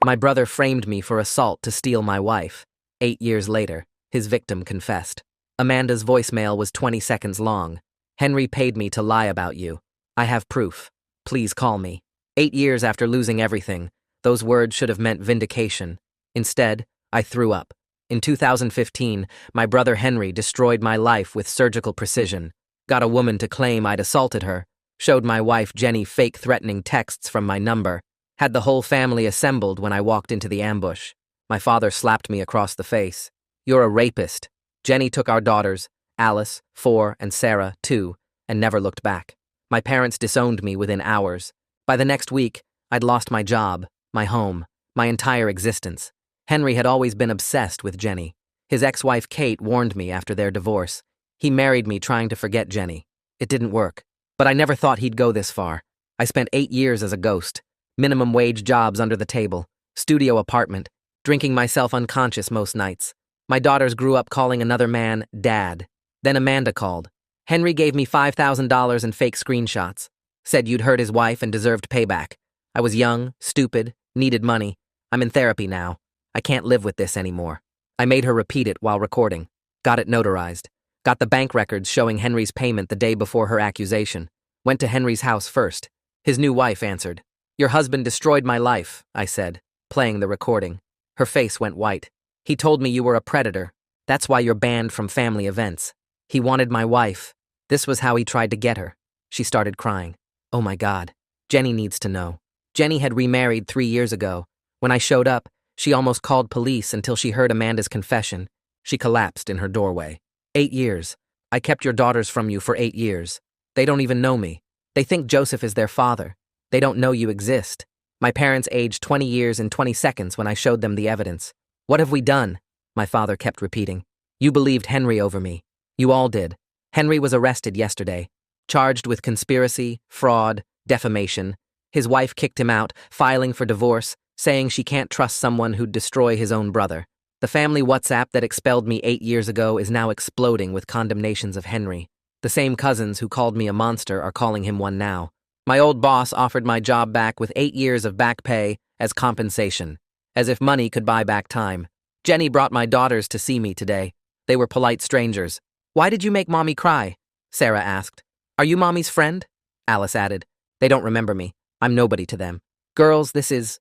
My brother framed me for assault to steal my wife. 8 years later, his victim confessed. Amanda's voicemail was 20 seconds long. Henry paid me to lie about you. I have proof. Please call me. 8 years after losing everything, those words should have meant vindication. Instead, I threw up. In 2015, my brother Henry destroyed my life with surgical precision. Got a woman to claim I'd assaulted her. Showed my wife Jenny fake threatening texts from my number. Had the whole family assembled when I walked into the ambush. My father slapped me across the face. You're a rapist. Jenny took our daughters, Alice, 4, and Sarah, 2, and never looked back. My parents disowned me within hours. By the next week, I'd lost my job, my home, my entire existence. Henry had always been obsessed with Jenny. His ex-wife Kate warned me after their divorce. He married me trying to forget Jenny. It didn't work. But I never thought he'd go this far. I spent 8 years as a ghost. Minimum wage jobs under the table. Studio apartment. Drinking myself unconscious most nights. My daughters grew up calling another man Dad. Then Amanda called. Henry gave me $5,000 in fake screenshots. Said you'd hurt his wife and deserved payback. I was young, stupid, needed money. I'm in therapy now. I can't live with this anymore. I made her repeat it while recording. Got it notarized. Got the bank records showing Henry's payment the day before her accusation. Went to Henry's house first. His new wife answered. Your husband destroyed my life, I said, playing the recording. Her face went white. He told me you were a predator. That's why you're banned from family events. He wanted my wife. This was how he tried to get her. She started crying. Oh my God. Jenny needs to know. Jenny had remarried 3 years ago. When I showed up, she almost called police until she heard Amanda's confession. She collapsed in her doorway. 8 years. I kept your daughters from you for 8 years. They don't even know me. They think Joseph is their father. They don't know you exist. My parents aged 20 years in 20 seconds when I showed them the evidence. What have we done? My father kept repeating. You believed Henry over me. You all did. Henry was arrested yesterday, charged with conspiracy, fraud, defamation. His wife kicked him out, filing for divorce, saying she can't trust someone who'd destroy his own brother. The family WhatsApp that expelled me 8 years ago is now exploding with condemnations of Henry. The same cousins who called me a monster are calling him one now. My old boss offered my job back with 8 years of back pay as compensation, as if money could buy back time. Jenny brought my daughters to see me today. They were polite strangers. Why did you make Mommy cry? Sarah asked. Are you Mommy's friend? Alice added. They don't remember me. I'm nobody to them. Girls, this is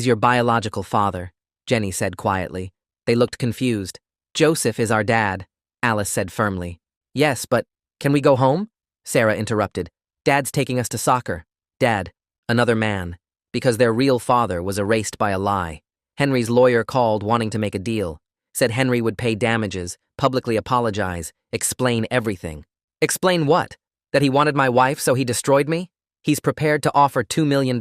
your biological father, Jenny said quietly. They looked confused. Joseph is our dad, Alice said firmly. Yes, but can we go home? Sarah interrupted. Dad's taking us to soccer. Dad, another man, because their real father was erased by a lie. Henry's lawyer called wanting to make a deal. Said Henry would pay damages, publicly apologize, explain everything. Explain what? That he wanted my wife so he destroyed me? He's prepared to offer $2 million.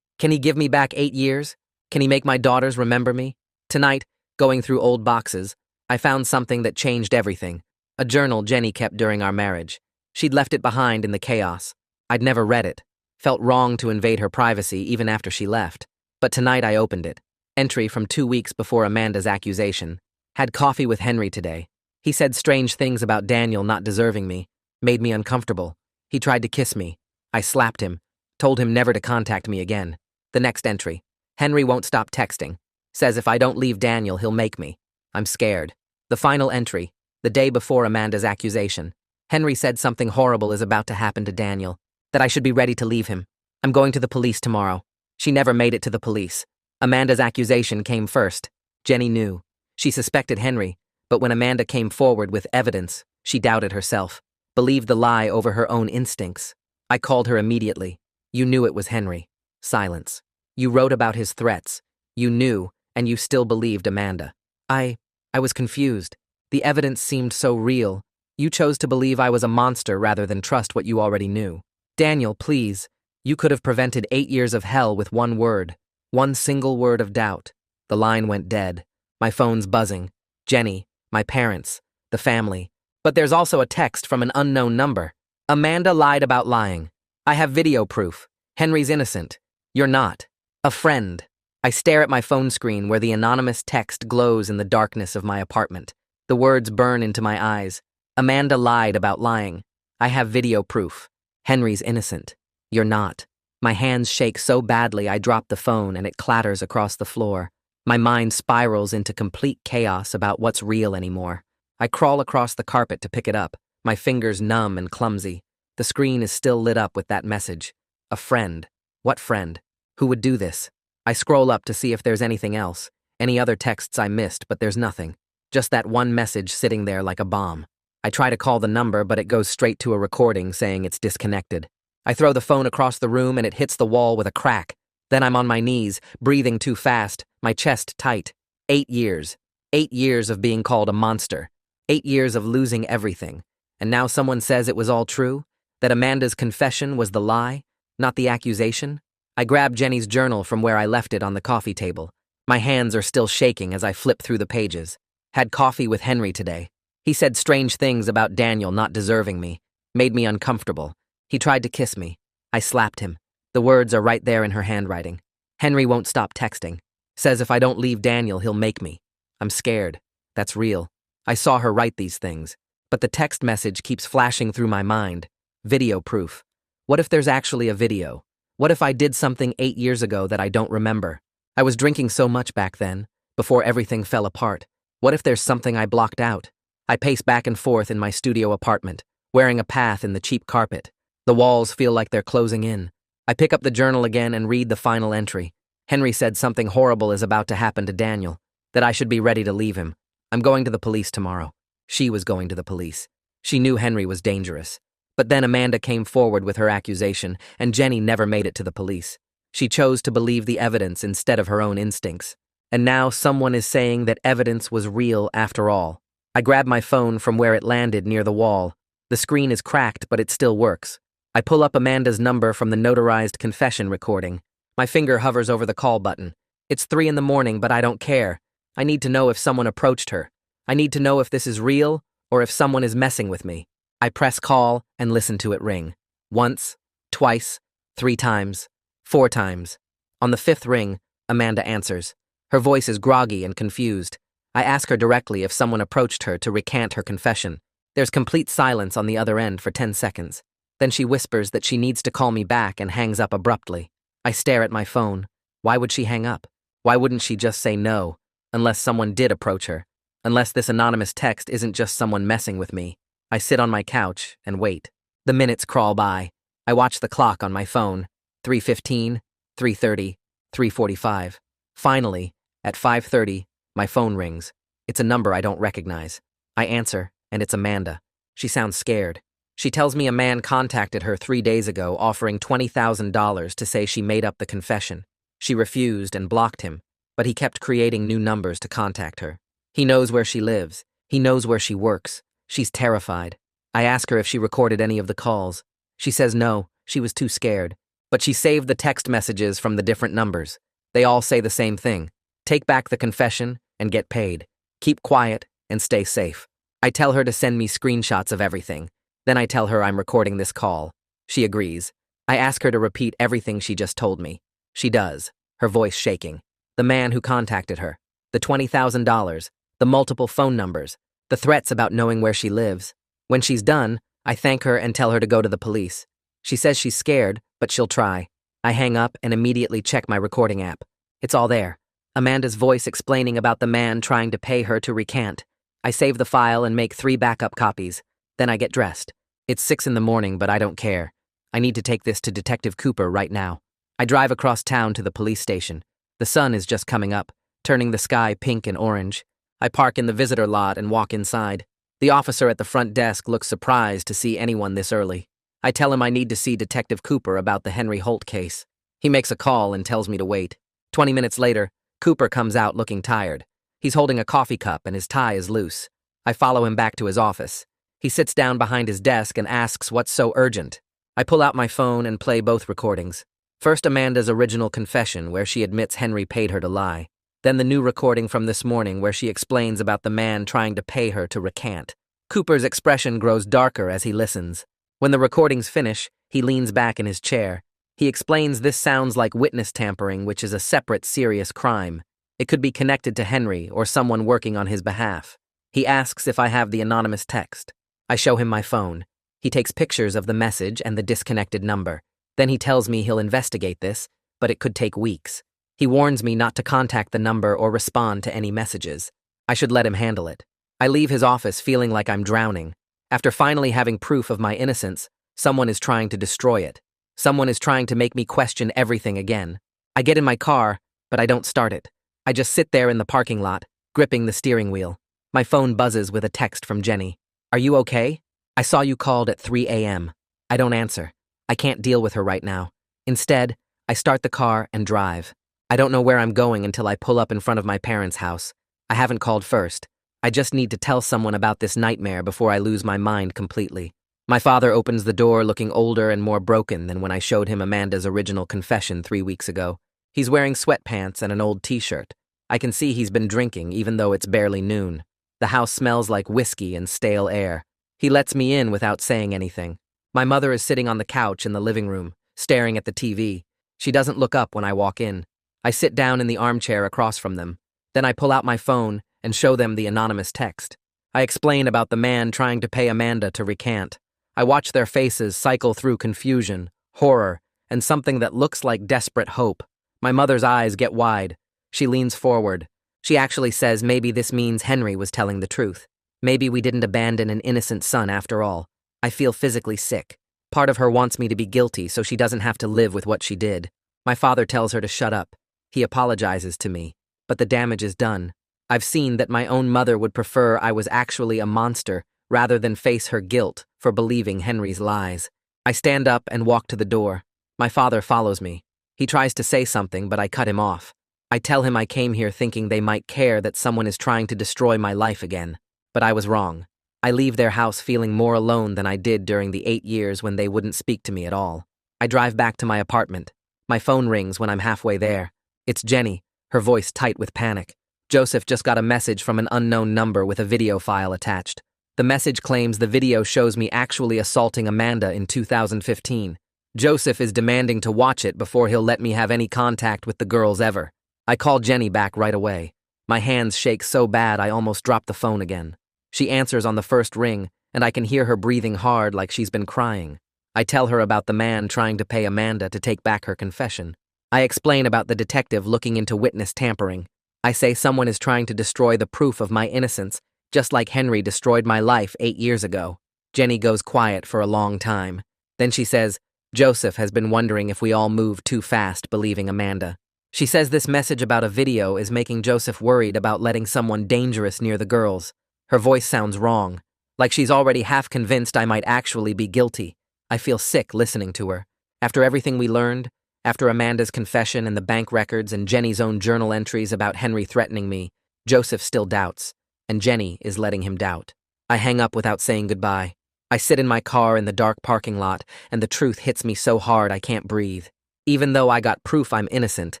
Can he give me back 8 years? Can he make my daughters remember me? Tonight, going through old boxes, I found something that changed everything. A journal Jenny kept during our marriage. She'd left it behind in the chaos. I'd never read it. Felt wrong to invade her privacy even after she left. But tonight I opened it. Entry from 2 weeks before Amanda's accusation. Had coffee with Henry today. He said strange things about Daniel not deserving me. Made me uncomfortable. He tried to kiss me. I slapped him. Told him never to contact me again. The next entry. Henry won't stop texting. Says if I don't leave Daniel, he'll make me. I'm scared. The final entry. The day before Amanda's accusation. Henry said something horrible is about to happen to Daniel. That I should be ready to leave him. I'm going to the police tomorrow. She never made it to the police. Amanda's accusation came first. Jenny knew. She suspected Henry, but when Amanda came forward with evidence, she doubted herself. Believed the lie over her own instincts. I called her immediately. You knew it was Henry. Silence. You wrote about his threats. You knew, and you still believed Amanda. I was confused. The evidence seemed so real. You chose to believe I was a monster rather than trust what you already knew. Daniel, please. You could have prevented 8 years of hell with one word. One single word of doubt. The line went dead. My phone's buzzing. Jenny, my parents, the family. But there's also a text from an unknown number. Amanda lied about lying. I have video proof. Henry's innocent. You're not. A friend. I stare at my phone screen where the anonymous text glows in the darkness of my apartment. The words burn into my eyes. Amanda lied about lying. I have video proof. Henry's innocent. You're not. My hands shake so badly I drop the phone and it clatters across the floor. My mind spirals into complete chaos about what's real anymore. I crawl across the carpet to pick it up, my fingers numb and clumsy. The screen is still lit up with that message. A friend. What friend? Who would do this? I scroll up to see if there's anything else, any other texts I missed, but there's nothing. Just that one message sitting there like a bomb. I try to call the number, but it goes straight to a recording saying it's disconnected. I throw the phone across the room and it hits the wall with a crack. Then I'm on my knees, breathing too fast, my chest tight. 8 years. 8 years of being called a monster. 8 years of losing everything. And now someone says it was all true? That Amanda's confession was the lie, not the accusation? I grab Jenny's journal from where I left it on the coffee table. My hands are still shaking as I flip through the pages. Had coffee with Henry today. He said strange things about Daniel not deserving me. Made me uncomfortable. He tried to kiss me. I slapped him. The words are right there in her handwriting. Henry won't stop texting. Says if I don't leave Daniel, he'll make me. I'm scared. That's real. I saw her write these things. But the text message keeps flashing through my mind. Video proof. What if there's actually a video? What if I did something 8 years ago that I don't remember? I was drinking so much back then, before everything fell apart. What if there's something I blocked out? I pace back and forth in my studio apartment, wearing a path in the cheap carpet. The walls feel like they're closing in. I pick up the journal again and read the final entry. Henry said something horrible is about to happen to Daniel, that I should be ready to leave him. I'm going to the police tomorrow. She was going to the police. She knew Henry was dangerous. But then Amanda came forward with her accusation, and Jenny never made it to the police. She chose to believe the evidence instead of her own instincts. And now someone is saying that evidence was real after all. I grab my phone from where it landed near the wall. The screen is cracked, but it still works. I pull up Amanda's number from the notarized confession recording. My finger hovers over the call button. It's 3 a.m, but I don't care. I need to know if someone approached her. I need to know if this is real or if someone is messing with me. I press call and listen to it ring. Once, twice, 3 times, 4 times. On the 5th ring, Amanda answers. Her voice is groggy and confused. I ask her directly if someone approached her to recant her confession. There's complete silence on the other end for 10 seconds. Then she whispers that she needs to call me back and hangs up abruptly. I stare at my phone. Why would she hang up? Why wouldn't she just say no? Unless someone did approach her. Unless this anonymous text isn't just someone messing with me. I sit on my couch and wait. The minutes crawl by. I watch the clock on my phone. 3:15, 3:30, 3:45. Finally, at 5:30, my phone rings. It's a number I don't recognize. I answer, and it's Amanda. She sounds scared. She tells me a man contacted her 3 days ago offering $20,000 to say she made up the confession. She refused and blocked him, but he kept creating new numbers to contact her. He knows where she lives. He knows where she works. She's terrified. I ask her if she recorded any of the calls. She says no, she was too scared. But she saved the text messages from the different numbers. They all say the same thing. Take back the confession and get paid. Keep quiet and stay safe. I tell her to send me screenshots of everything. Then I tell her I'm recording this call. She agrees. I ask her to repeat everything she just told me. She does, her voice shaking. The man who contacted her. The $20,000. The multiple phone numbers. The threats about knowing where she lives. When she's done, I thank her and tell her to go to the police. She says she's scared, but she'll try. I hang up and immediately check my recording app. It's all there. Amanda's voice explaining about the man trying to pay her to recant. I save the file and make 3 backup copies. Then I get dressed. It's 6 a.m, but I don't care. I need to take this to Detective Cooper right now. I drive across town to the police station. The sun is just coming up, turning the sky pink and orange. I park in the visitor lot and walk inside. The officer at the front desk looks surprised to see anyone this early. I tell him I need to see Detective Cooper about the Henry Holt case. He makes a call and tells me to wait. 20 minutes later, Cooper comes out looking tired. He's holding a coffee cup and his tie is loose. I follow him back to his office. He sits down behind his desk and asks what's so urgent. I pull out my phone and play both recordings. First Amanda's original confession where she admits Henry paid her to lie. Then the new recording from this morning where she explains about the man trying to pay her to recant. Cooper's expression grows darker as he listens. When the recordings finish, he leans back in his chair. He explains this sounds like witness tampering, which is a separate serious crime. It could be connected to Henry or someone working on his behalf. He asks if I have the anonymous text. I show him my phone. He takes pictures of the message and the disconnected number. Then he tells me he'll investigate this, but it could take weeks. He warns me not to contact the number or respond to any messages. I should let him handle it. I leave his office feeling like I'm drowning. After finally having proof of my innocence, someone is trying to destroy it. Someone is trying to make me question everything again. I get in my car, but I don't start it. I just sit there in the parking lot, gripping the steering wheel. My phone buzzes with a text from Jenny. "Are you okay? I saw you called at 3 a.m. I don't answer. I can't deal with her right now. Instead, I start the car and drive. I don't know where I'm going until I pull up in front of my parents' house. I haven't called first. I just need to tell someone about this nightmare before I lose my mind completely. My father opens the door looking older and more broken than when I showed him Amanda's original confession 3 weeks ago. He's wearing sweatpants and an old t-shirt. I can see he's been drinking even though it's barely noon. The house smells like whiskey and stale air. He lets me in without saying anything. My mother is sitting on the couch in the living room, staring at the TV. She doesn't look up when I walk in. I sit down in the armchair across from them. Then I pull out my phone and show them the anonymous text. I explain about the man trying to pay Amanda to recant. I watch their faces cycle through confusion, horror, and something that looks like desperate hope. My mother's eyes get wide. She leans forward. She actually says maybe this means Henry was telling the truth. Maybe we didn't abandon an innocent son after all. I feel physically sick. Part of her wants me to be guilty so she doesn't have to live with what she did. My father tells her to shut up. He apologizes to me, but the damage is done. I've seen that my own mother would prefer I was actually a monster rather than face her guilt for believing Henry's lies. I stand up and walk to the door. My father follows me. He tries to say something, but I cut him off. I tell him I came here thinking they might care that someone is trying to destroy my life again. But I was wrong. I leave their house feeling more alone than I did during the 8 years when they wouldn't speak to me at all. I drive back to my apartment. My phone rings when I'm halfway there. It's Jenny, her voice tight with panic. Joseph just got a message from an unknown number with a video file attached. The message claims the video shows me actually assaulting Amanda in 2015. Joseph is demanding to watch it before he'll let me have any contact with the girls ever. I call Jenny back right away. My hands shake so bad I almost drop the phone again. She answers on the first ring, and I can hear her breathing hard like she's been crying. I tell her about the man trying to pay Amanda to take back her confession. I explain about the detective looking into witness tampering. I say someone is trying to destroy the proof of my innocence, just like Henry destroyed my life 8 years ago. Jenny goes quiet for a long time. Then she says, Joseph has been wondering if we all moved too fast believing Amanda. She says this message about a video is making Joseph worried about letting someone dangerous near the girls. Her voice sounds wrong, like she's already half convinced I might actually be guilty. I feel sick listening to her. After everything we learned, after Amanda's confession and the bank records and Jenny's own journal entries about Henry threatening me, Joseph still doubts, and Jenny is letting him doubt. I hang up without saying goodbye. I sit in my car in the dark parking lot, and the truth hits me so hard I can't breathe. Even though I got proof I'm innocent,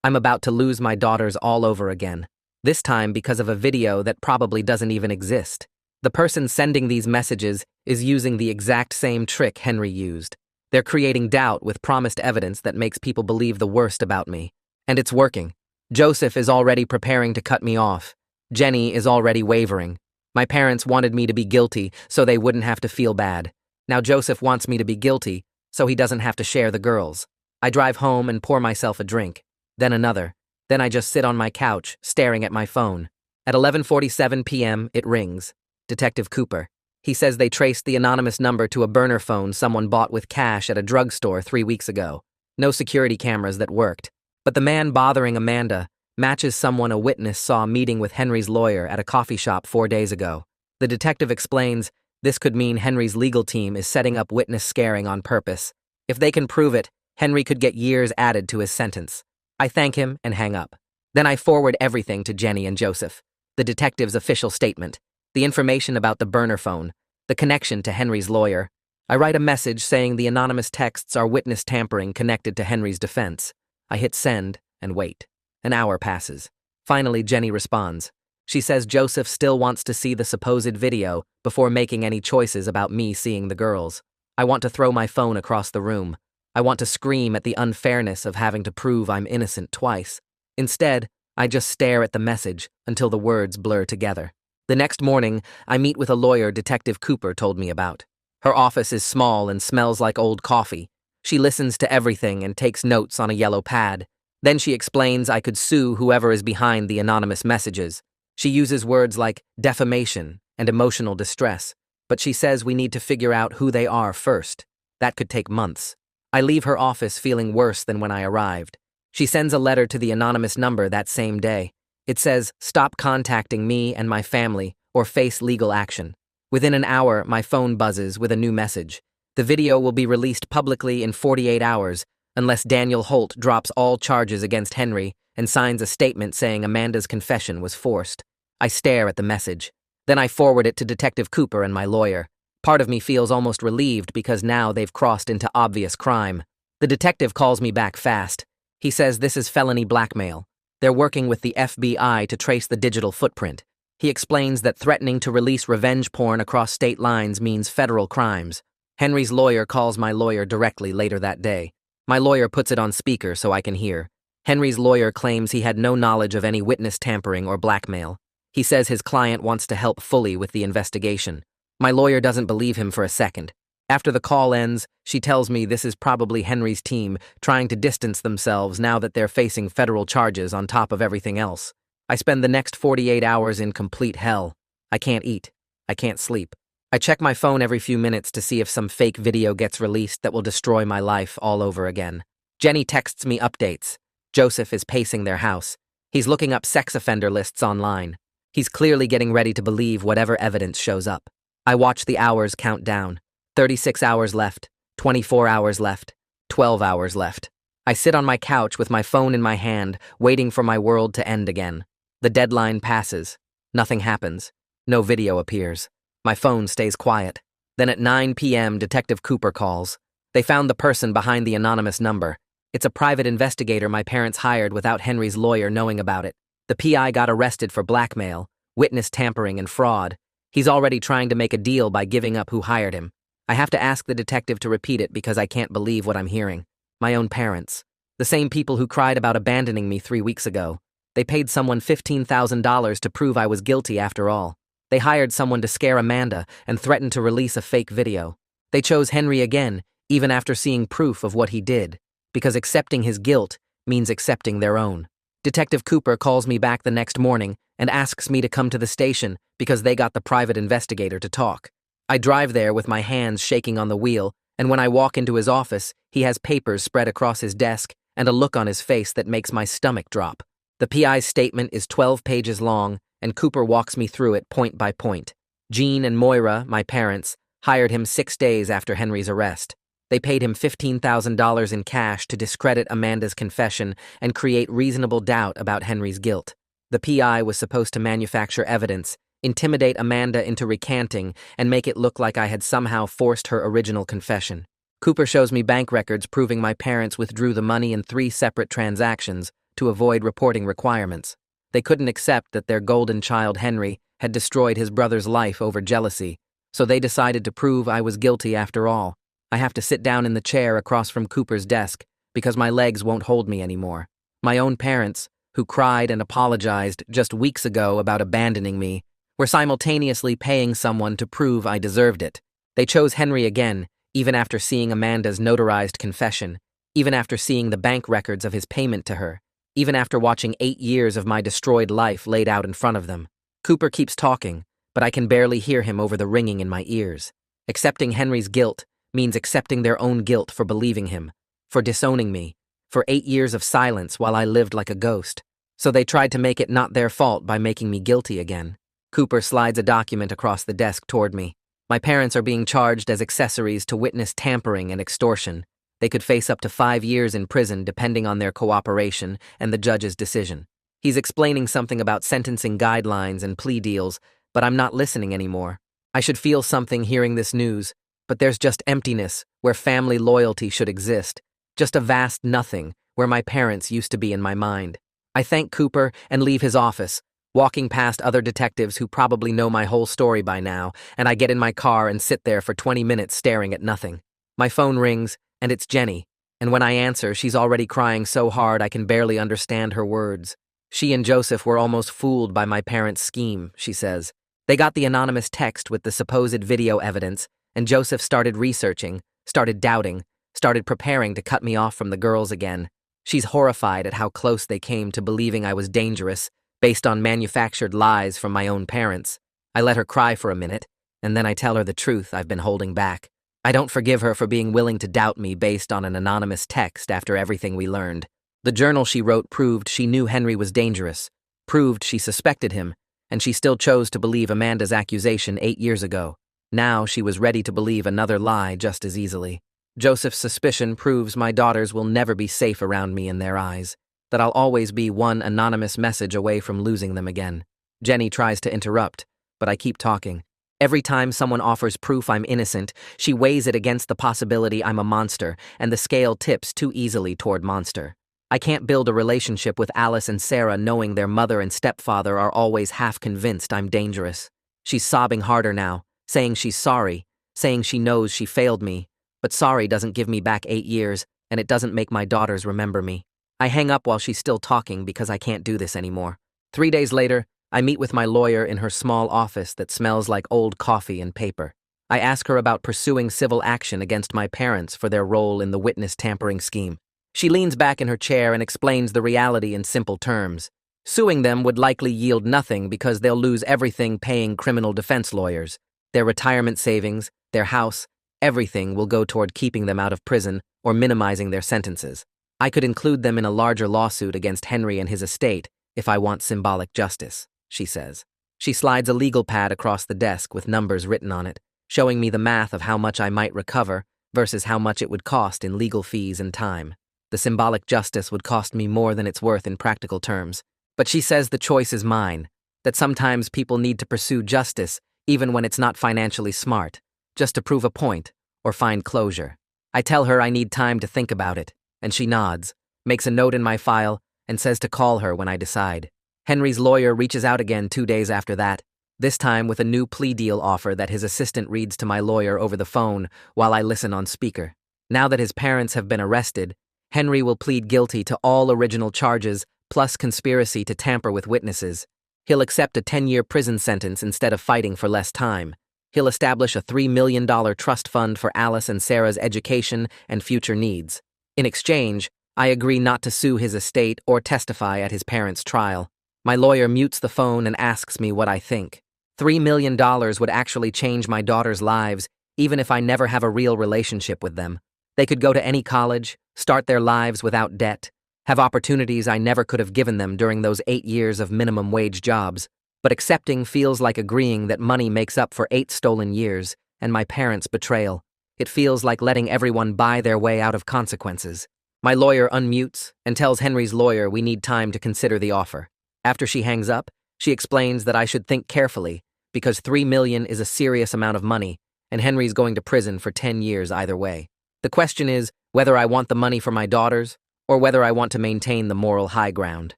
I'm about to lose my daughters all over again. This time because of a video that probably doesn't even exist. The person sending these messages is using the exact same trick Henry used. They're creating doubt with promised evidence that makes people believe the worst about me. And it's working. Joseph is already preparing to cut me off. Jenny is already wavering. My parents wanted me to be guilty so they wouldn't have to feel bad. Now Joseph wants me to be guilty so he doesn't have to share the girls. I drive home and pour myself a drink. Then another. Then I just sit on my couch, staring at my phone. At 11:47 p.m., it rings. Detective Cooper. He says they traced the anonymous number to a burner phone someone bought with cash at a drugstore 3 weeks ago. No security cameras that worked. But the man bothering Amanda matches someone a witness saw meeting with Henry's lawyer at a coffee shop 4 days ago. The detective explains this could mean Henry's legal team is setting up witness scaring on purpose. If they can prove it, Henry could get years added to his sentence. I thank him and hang up. Then I forward everything to Jenny and Joseph. The detective's official statement, the information about the burner phone, the connection to Henry's lawyer. I write a message saying the anonymous texts are witness tampering connected to Henry's defense. I hit send and wait. An hour passes. Finally, Jenny responds. She says Joseph still wants to see the supposed video before making any choices about me seeing the girls. I want to throw my phone across the room. I want to scream at the unfairness of having to prove I'm innocent twice. Instead, I just stare at the message until the words blur together. The next morning, I meet with a lawyer Detective Cooper told me about. Her office is small and smells like old coffee. She listens to everything and takes notes on a yellow pad. Then she explains I could sue whoever is behind the anonymous messages. She uses words like defamation and emotional distress, but she says we need to figure out who they are first. That could take months. I leave her office feeling worse than when I arrived. She sends a letter to the anonymous number that same day. It says, "Stop contacting me and my family or face legal action." Within an hour, my phone buzzes with a new message. The video will be released publicly in 48 hours unless Daniel Holt drops all charges against Henry and signs a statement saying Amanda's confession was forced. I stare at the message. Then I forward it to Detective Cooper and my lawyer. Part of me feels almost relieved because now they've crossed into obvious crime. The detective calls me back fast. He says this is felony blackmail. They're working with the FBI to trace the digital footprint. He explains that threatening to release revenge porn across state lines means federal crimes. Henry's lawyer calls my lawyer directly later that day. My lawyer puts it on speaker so I can hear. Henry's lawyer claims he had no knowledge of any witness tampering or blackmail. He says his client wants to help fully with the investigation. My lawyer doesn't believe him for a second. After the call ends, she tells me this is probably Henry's team trying to distance themselves now that they're facing federal charges on top of everything else. I spend the next 48 hours in complete hell. I can't eat. I can't sleep. I check my phone every few minutes to see if some fake video gets released that will destroy my life all over again. Jenny texts me updates. Joseph is pacing their house. He's looking up sex offender lists online. He's clearly getting ready to believe whatever evidence shows up. I watch the hours count down. 36 hours left, 24 hours left, 12 hours left. I sit on my couch with my phone in my hand, waiting for my world to end again. The deadline passes. Nothing happens. No video appears. My phone stays quiet. Then at 9 p.m., Detective Cooper calls. They found the person behind the anonymous number. It's a private investigator my parents hired without Henry's lawyer knowing about it. The PI got arrested for blackmail, witness tampering, and fraud. He's already trying to make a deal by giving up who hired him. I have to ask the detective to repeat it because I can't believe what I'm hearing. My own parents. The same people who cried about abandoning me 3 weeks ago. They paid someone $15,000 to prove I was guilty after all. They hired someone to scare Amanda and threatened to release a fake video. They chose Henry again, even after seeing proof of what he did, because accepting his guilt means accepting their own. Detective Cooper calls me back the next morning and asks me to come to the station because they got the private investigator to talk. I drive there with my hands shaking on the wheel, and when I walk into his office, he has papers spread across his desk and a look on his face that makes my stomach drop. The PI's statement is 12 pages long, and Cooper walks me through it point by point. Jean and Moira, my parents, hired him 6 days after Henry's arrest. They paid him $15,000 in cash to discredit Amanda's confession and create reasonable doubt about Henry's guilt. The PI was supposed to manufacture evidence, intimidate Amanda into recanting, and make it look like I had somehow forced her original confession. Cooper shows me bank records proving my parents withdrew the money in 3 separate transactions to avoid reporting requirements. They couldn't accept that their golden child Henry had destroyed his brother's life over jealousy, so they decided to prove I was guilty after all. I have to sit down in the chair across from Cooper's desk because my legs won't hold me anymore. My own parents, who cried and apologized just weeks ago about abandoning me, were simultaneously paying someone to prove I deserved it. They chose Henry again, even after seeing Amanda's notarized confession, even after seeing the bank records of his payment to her, even after watching 8 years of my destroyed life laid out in front of them. Cooper keeps talking, but I can barely hear him over the ringing in my ears. Accepting Henry's guilt means accepting their own guilt for believing him, for disowning me, for 8 years of silence while I lived like a ghost. So they tried to make it not their fault by making me guilty again. Cooper slides a document across the desk toward me. My parents are being charged as accessories to witness tampering and extortion. They could face up to 5 years in prison depending on their cooperation and the judge's decision. He's explaining something about sentencing guidelines and plea deals, but I'm not listening anymore. I should feel something hearing this news, but there's just emptiness where family loyalty should exist, just a vast nothing where my parents used to be in my mind. I thank Cooper and leave his office, walking past other detectives who probably know my whole story by now, and I get in my car and sit there for 20 minutes staring at nothing. My phone rings, and it's Jenny, and when I answer, she's already crying so hard I can barely understand her words. She and Joseph were almost fooled by my parents' scheme, she says. They got the anonymous text with the supposed video evidence, and Joseph started researching, started doubting, started preparing to cut me off from the girls again. She's horrified at how close they came to believing I was dangerous, based on manufactured lies from my own parents. I let her cry for a minute, and then I tell her the truth I've been holding back. I don't forgive her for being willing to doubt me based on an anonymous text after everything we learned. The journal she wrote proved she knew Henry was dangerous, proved she suspected him, and she still chose to believe Amanda's accusation 8 years ago. Now she was ready to believe another lie just as easily. Joseph's suspicion proves my daughters will never be safe around me in their eyes, that I'll always be one anonymous message away from losing them again. Jenny tries to interrupt, but I keep talking. Every time someone offers proof I'm innocent, she weighs it against the possibility I'm a monster, and the scale tips too easily toward monster. I can't build a relationship with Alice and Sarah knowing their mother and stepfather are always half convinced I'm dangerous. She's sobbing harder now, saying she's sorry, saying she knows she failed me, but sorry doesn't give me back 8 years, and it doesn't make my daughters remember me. I hang up while she's still talking because I can't do this anymore. 3 days later, I meet with my lawyer in her small office that smells like old coffee and paper. I ask her about pursuing civil action against my parents for their role in the witness tampering scheme. She leans back in her chair and explains the reality in simple terms. Suing them would likely yield nothing because they'll lose everything paying criminal defense lawyers. Their retirement savings, their house, everything will go toward keeping them out of prison or minimizing their sentences. I could include them in a larger lawsuit against Henry and his estate if I want symbolic justice, she says. She slides a legal pad across the desk with numbers written on it, showing me the math of how much I might recover versus how much it would cost in legal fees and time. The symbolic justice would cost me more than it's worth in practical terms. But she says the choice is mine, that sometimes people need to pursue justice even when it's not financially smart, just to prove a point or find closure. I tell her I need time to think about it, and she nods, makes a note in my file, and says to call her when I decide. Henry's lawyer reaches out again 2 days after that, this time with a new plea deal offer that his assistant reads to my lawyer over the phone while I listen on speaker. Now that his parents have been arrested, Henry will plead guilty to all original charges plus conspiracy to tamper with witnesses. He'll accept a 10-year prison sentence instead of fighting for less time. He'll establish a $3 million trust fund for Alice and Sarah's education and future needs. In exchange, I agree not to sue his estate or testify at his parents' trial. My lawyer mutes the phone and asks me what I think. $3 million would actually change my daughters' lives, even if I never have a real relationship with them. They could go to any college, start their lives without debt, have opportunities I never could have given them during those 8 years of minimum wage jobs. But accepting feels like agreeing that money makes up for 8 stolen years and my parents' betrayal. It feels like letting everyone buy their way out of consequences. My lawyer unmutes and tells Henry's lawyer we need time to consider the offer. After she hangs up, she explains that I should think carefully because $3 million is a serious amount of money and Henry's going to prison for 10 years either way. The question is whether I want the money for my daughters or whether I want to maintain the moral high ground.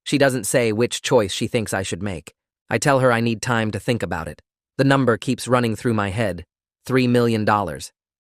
She doesn't say which choice she thinks I should make. I tell her I need time to think about it. The number keeps running through my head. $3 million.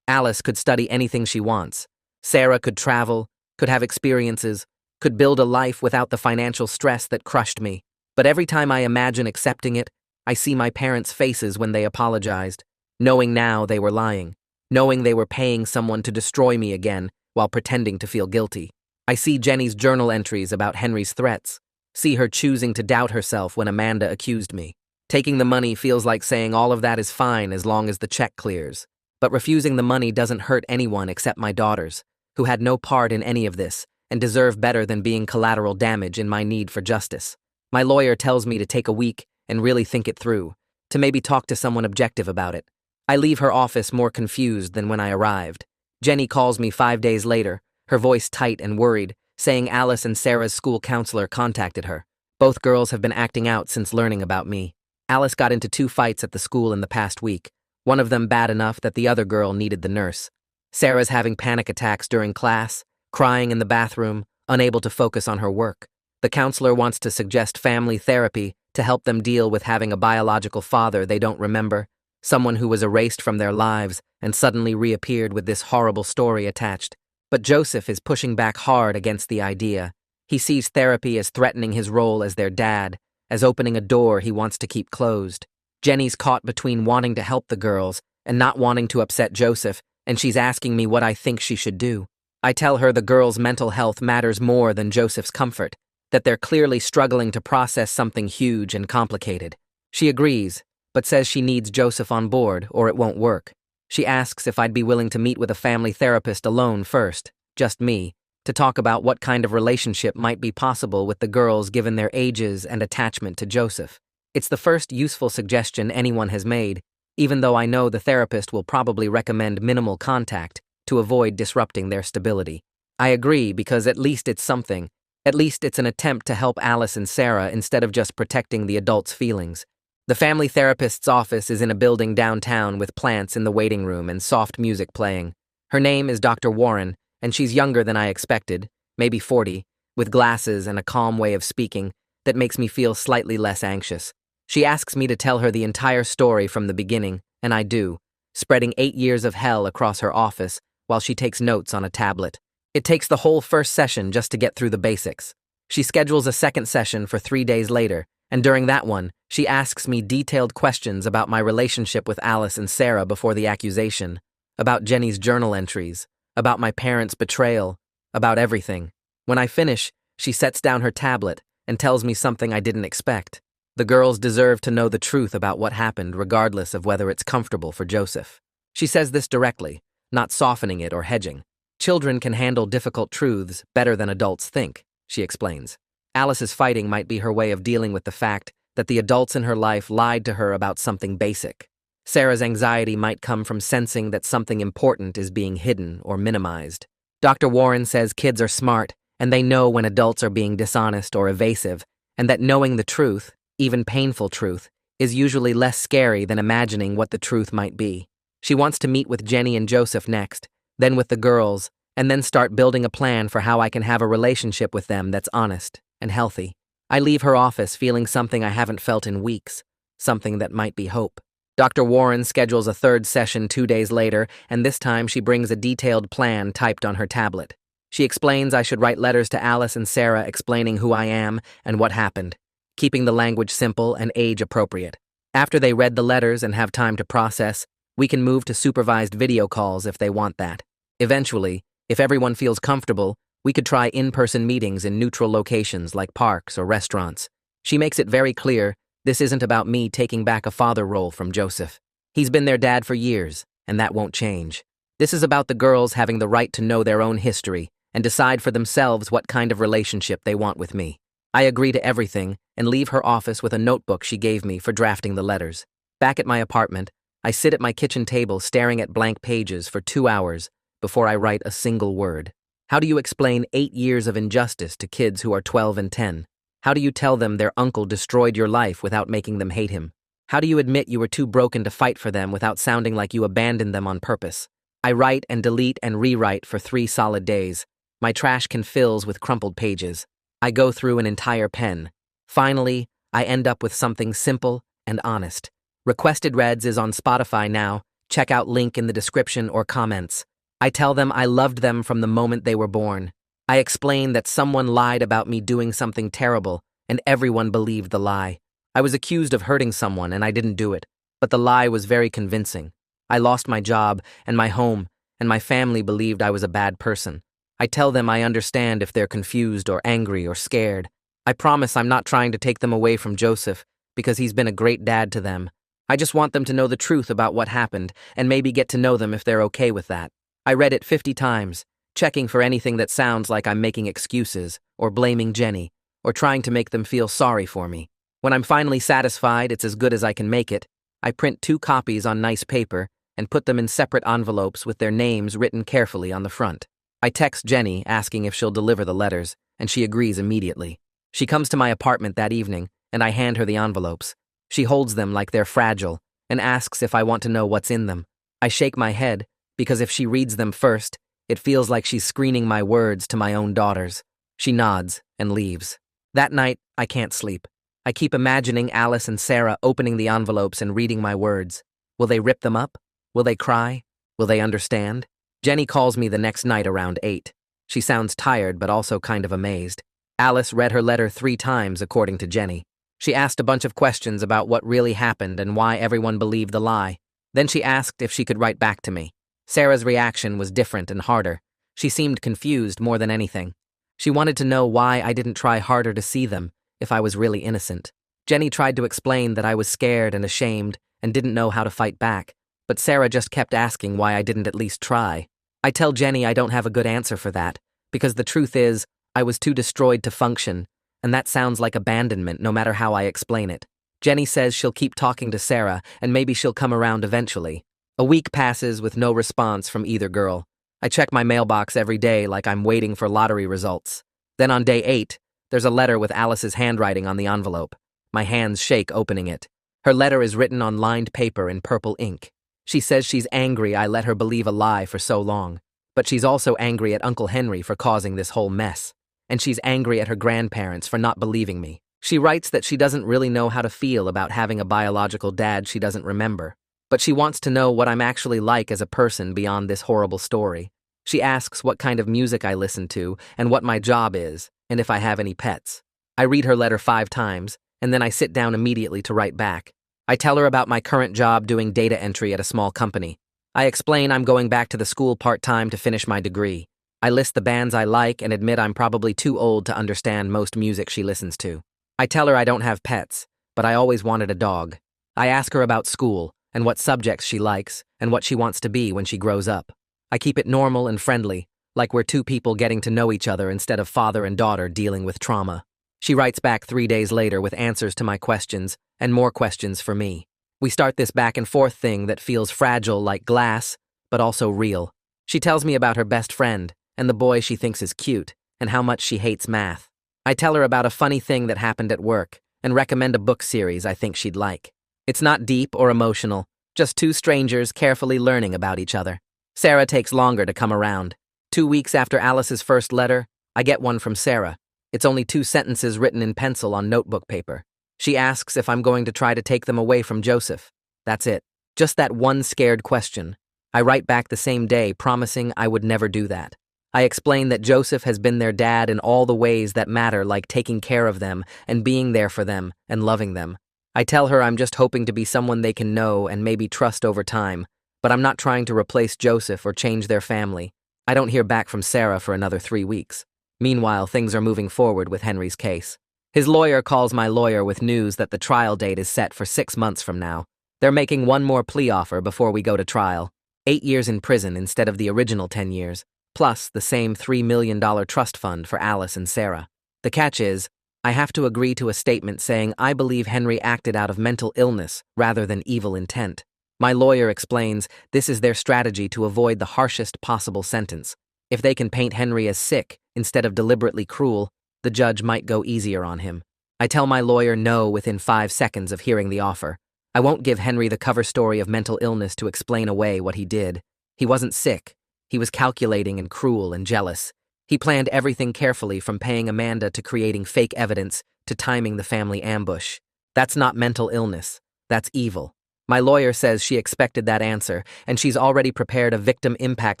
Alice could study anything she wants. Sarah could travel, could have experiences, could build a life without the financial stress that crushed me. But every time I imagine accepting it, I see my parents' faces when they apologized, knowing now they were lying, knowing they were paying someone to destroy me again while pretending to feel guilty. I see Jenny's journal entries about Henry's threats, see her choosing to doubt herself when Amanda accused me. Taking the money feels like saying all of that is fine as long as the check clears. But refusing the money doesn't hurt anyone except my daughters, who had no part in any of this and deserve better than being collateral damage in my need for justice. My lawyer tells me to take a week and really think it through, to maybe talk to someone objective about it. I leave her office more confused than when I arrived. Jenny calls me 5 days later, her voice tight and worried, saying Alice and Sarah's school counselor contacted her. Both girls have been acting out since learning about me. Alice got into 2 fights at the school in the past week, one of them bad enough that the other girl needed the nurse. Sarah's having panic attacks during class, crying in the bathroom, unable to focus on her work. The counselor wants to suggest family therapy to help them deal with having a biological father they don't remember, someone who was erased from their lives and suddenly reappeared with this horrible story attached. But Joseph is pushing back hard against the idea. He sees therapy as threatening his role as their dad, as opening a door he wants to keep closed. Jenny's caught between wanting to help the girls and not wanting to upset Joseph and she's asking me what I think she should do. I tell her the girl's mental health matters more than Joseph's comfort, that they're clearly struggling to process something huge and complicated. She agrees, but says she needs Joseph on board or it won't work. She asks if I'd be willing to meet with a family therapist alone first, just me, to talk about what kind of relationship might be possible with the girls given their ages and attachment to Joseph. It's the first useful suggestion anyone has made, even though I know the therapist will probably recommend minimal contact to avoid disrupting their stability. I agree because at least it's something. At least it's an attempt to help Alice and Sarah instead of just protecting the adults' feelings. The family therapist's office is in a building downtown with plants in the waiting room and soft music playing. Her name is Dr. Warren, and she's younger than I expected, maybe 40, with glasses and a calm way of speaking that makes me feel slightly less anxious. She asks me to tell her the entire story from the beginning, and I do, spreading 8 years of hell across her office while she takes notes on a tablet. It takes the whole first session just to get through the basics. She schedules a second session for 3 days later, and during that one, she asks me detailed questions about my relationship with Alice and Sarah before the accusation, about Jenny's journal entries, about my parents' betrayal, about everything. When I finish, she sets down her tablet and tells me something I didn't expect. The girls deserve to know the truth about what happened regardless of whether it's comfortable for Joseph. She says this directly, not softening it or hedging. Children can handle difficult truths better than adults think, she explains. Alice's fighting might be her way of dealing with the fact that the adults in her life lied to her about something basic. Sarah's anxiety might come from sensing that something important is being hidden or minimized. Dr. Warren says kids are smart, and they know when adults are being dishonest or evasive, and that knowing the truth, even painful truth, is usually less scary than imagining what the truth might be. She wants to meet with Jenny and Joseph next, then with the girls, and then start building a plan for how I can have a relationship with them that's honest and healthy. I leave her office feeling something I haven't felt in weeks, something that might be hope. Dr. Warren schedules a third session 2 days later, and this time she brings a detailed plan typed on her tablet. She explains I should write letters to Alice and Sarah explaining who I am and what happened, keeping the language simple and age-appropriate. After they read the letters and have time to process, we can move to supervised video calls if they want that. Eventually, if everyone feels comfortable, we could try in-person meetings in neutral locations like parks or restaurants. She makes it very clear this isn't about me taking back a father role from Joseph. He's been their dad for years, and that won't change. This is about the girls having the right to know their own history and decide for themselves what kind of relationship they want with me. I agree to everything and leave her office with a notebook she gave me for drafting the letters. Back at my apartment, I sit at my kitchen table staring at blank pages for 2 hours before I write a single word. How do you explain 8 years of injustice to kids who are 12 and 10? How do you tell them their uncle destroyed your life without making them hate him? How do you admit you were too broken to fight for them without sounding like you abandoned them on purpose? I write and delete and rewrite for 3 solid days. My trash can fills with crumpled pages. I go through an entire pen. Finally, I end up with something simple and honest. Requested Reds is on Spotify now. Check out link in the description or comments. I tell them I loved them from the moment they were born. I explain that someone lied about me doing something terrible, and everyone believed the lie. I was accused of hurting someone, and I didn't do it, but the lie was very convincing. I lost my job and my home, and my family believed I was a bad person. I tell them I understand if they're confused or angry or scared. I promise I'm not trying to take them away from Joseph, because he's been a great dad to them. I just want them to know the truth about what happened, and maybe get to know them if they're okay with that. I read it 50 times, checking for anything that sounds like I'm making excuses, or blaming Jenny, or trying to make them feel sorry for me. When I'm finally satisfied it's as good as I can make it, I print 2 copies on nice paper and put them in separate envelopes with their names written carefully on the front. I text Jenny asking if she'll deliver the letters, and she agrees immediately. She comes to my apartment that evening, and I hand her the envelopes. She holds them like they're fragile, and asks if I want to know what's in them. I shake my head, because if she reads them first, it feels like she's screening my words to my own daughters. She nods and leaves. That night, I can't sleep. I keep imagining Alice and Sarah opening the envelopes and reading my words. Will they rip them up? Will they cry? Will they understand? Jenny calls me the next night around 8. She sounds tired but also kind of amazed. Alice read her letter 3 times, according to Jenny. She asked a bunch of questions about what really happened and why everyone believed the lie. Then she asked if she could write back to me. Sarah's reaction was different and harder. She seemed confused more than anything. She wanted to know why I didn't try harder to see them, if I was really innocent. Jenny tried to explain that I was scared and ashamed and didn't know how to fight back, but Sarah just kept asking why I didn't at least try. I tell Jenny I don't have a good answer for that, because the truth is, I was too destroyed to function, and that sounds like abandonment no matter how I explain it. Jenny says she'll keep talking to Sarah, and maybe she'll come around eventually. A week passes with no response from either girl. I check my mailbox every day like I'm waiting for lottery results. Then on day 8, there's a letter with Alice's handwriting on the envelope. My hands shake opening it. Her letter is written on lined paper in purple ink. She says she's angry I let her believe a lie for so long. But she's also angry at Uncle Henry for causing this whole mess. And she's angry at her grandparents for not believing me. She writes that she doesn't really know how to feel about having a biological dad she doesn't remember. But she wants to know what I'm actually like as a person beyond this horrible story. She asks what kind of music I listen to and what my job is, and if I have any pets. I read her letter 5 times, and then I sit down immediately to write back. I tell her about my current job doing data entry at a small company. I explain I'm going back to the school part-time to finish my degree. I list the bands I like and admit I'm probably too old to understand most music she listens to. I tell her I don't have pets, but I always wanted a dog. I ask her about school, and what subjects she likes, and what she wants to be when she grows up. I keep it normal and friendly, like we're 2 people getting to know each other instead of father and daughter dealing with trauma. She writes back 3 days later with answers to my questions, and more questions for me. We start this back and forth thing that feels fragile like glass, but also real. She tells me about her best friend, and the boy she thinks is cute, and how much she hates math. I tell her about a funny thing that happened at work, and recommend a book series I think she'd like. It's not deep or emotional, just 2 strangers carefully learning about each other. Sarah takes longer to come around. 2 weeks after Alice's first letter, I get one from Sarah. It's only 2 sentences written in pencil on notebook paper. She asks if I'm going to try to take them away from Joseph. That's it. Just that one scared question. I write back the same day, promising I would never do that. I explain that Joseph has been their dad in all the ways that matter, like taking care of them and being there for them and loving them. I tell her I'm just hoping to be someone they can know and maybe trust over time, but I'm not trying to replace Joseph or change their family. I don't hear back from Sarah for another 3 weeks. Meanwhile, things are moving forward with Henry's case. His lawyer calls my lawyer with news that the trial date is set for 6 months from now. They're making one more plea offer before we go to trial. 8 years in prison instead of the original 10 years, plus the same $3 million trust fund for Alice and Sarah. The catch is, I have to agree to a statement saying I believe Henry acted out of mental illness rather than evil intent. My lawyer explains this is their strategy to avoid the harshest possible sentence. If they can paint Henry as sick instead of deliberately cruel, the judge might go easier on him. I tell my lawyer no within 5 seconds of hearing the offer. I won't give Henry the cover story of mental illness to explain away what he did. He wasn't sick. He was calculating and cruel and jealous. He planned everything carefully, from paying Amanda to creating fake evidence to timing the family ambush. That's not mental illness. That's evil. My lawyer says she expected that answer, and she's already prepared a victim impact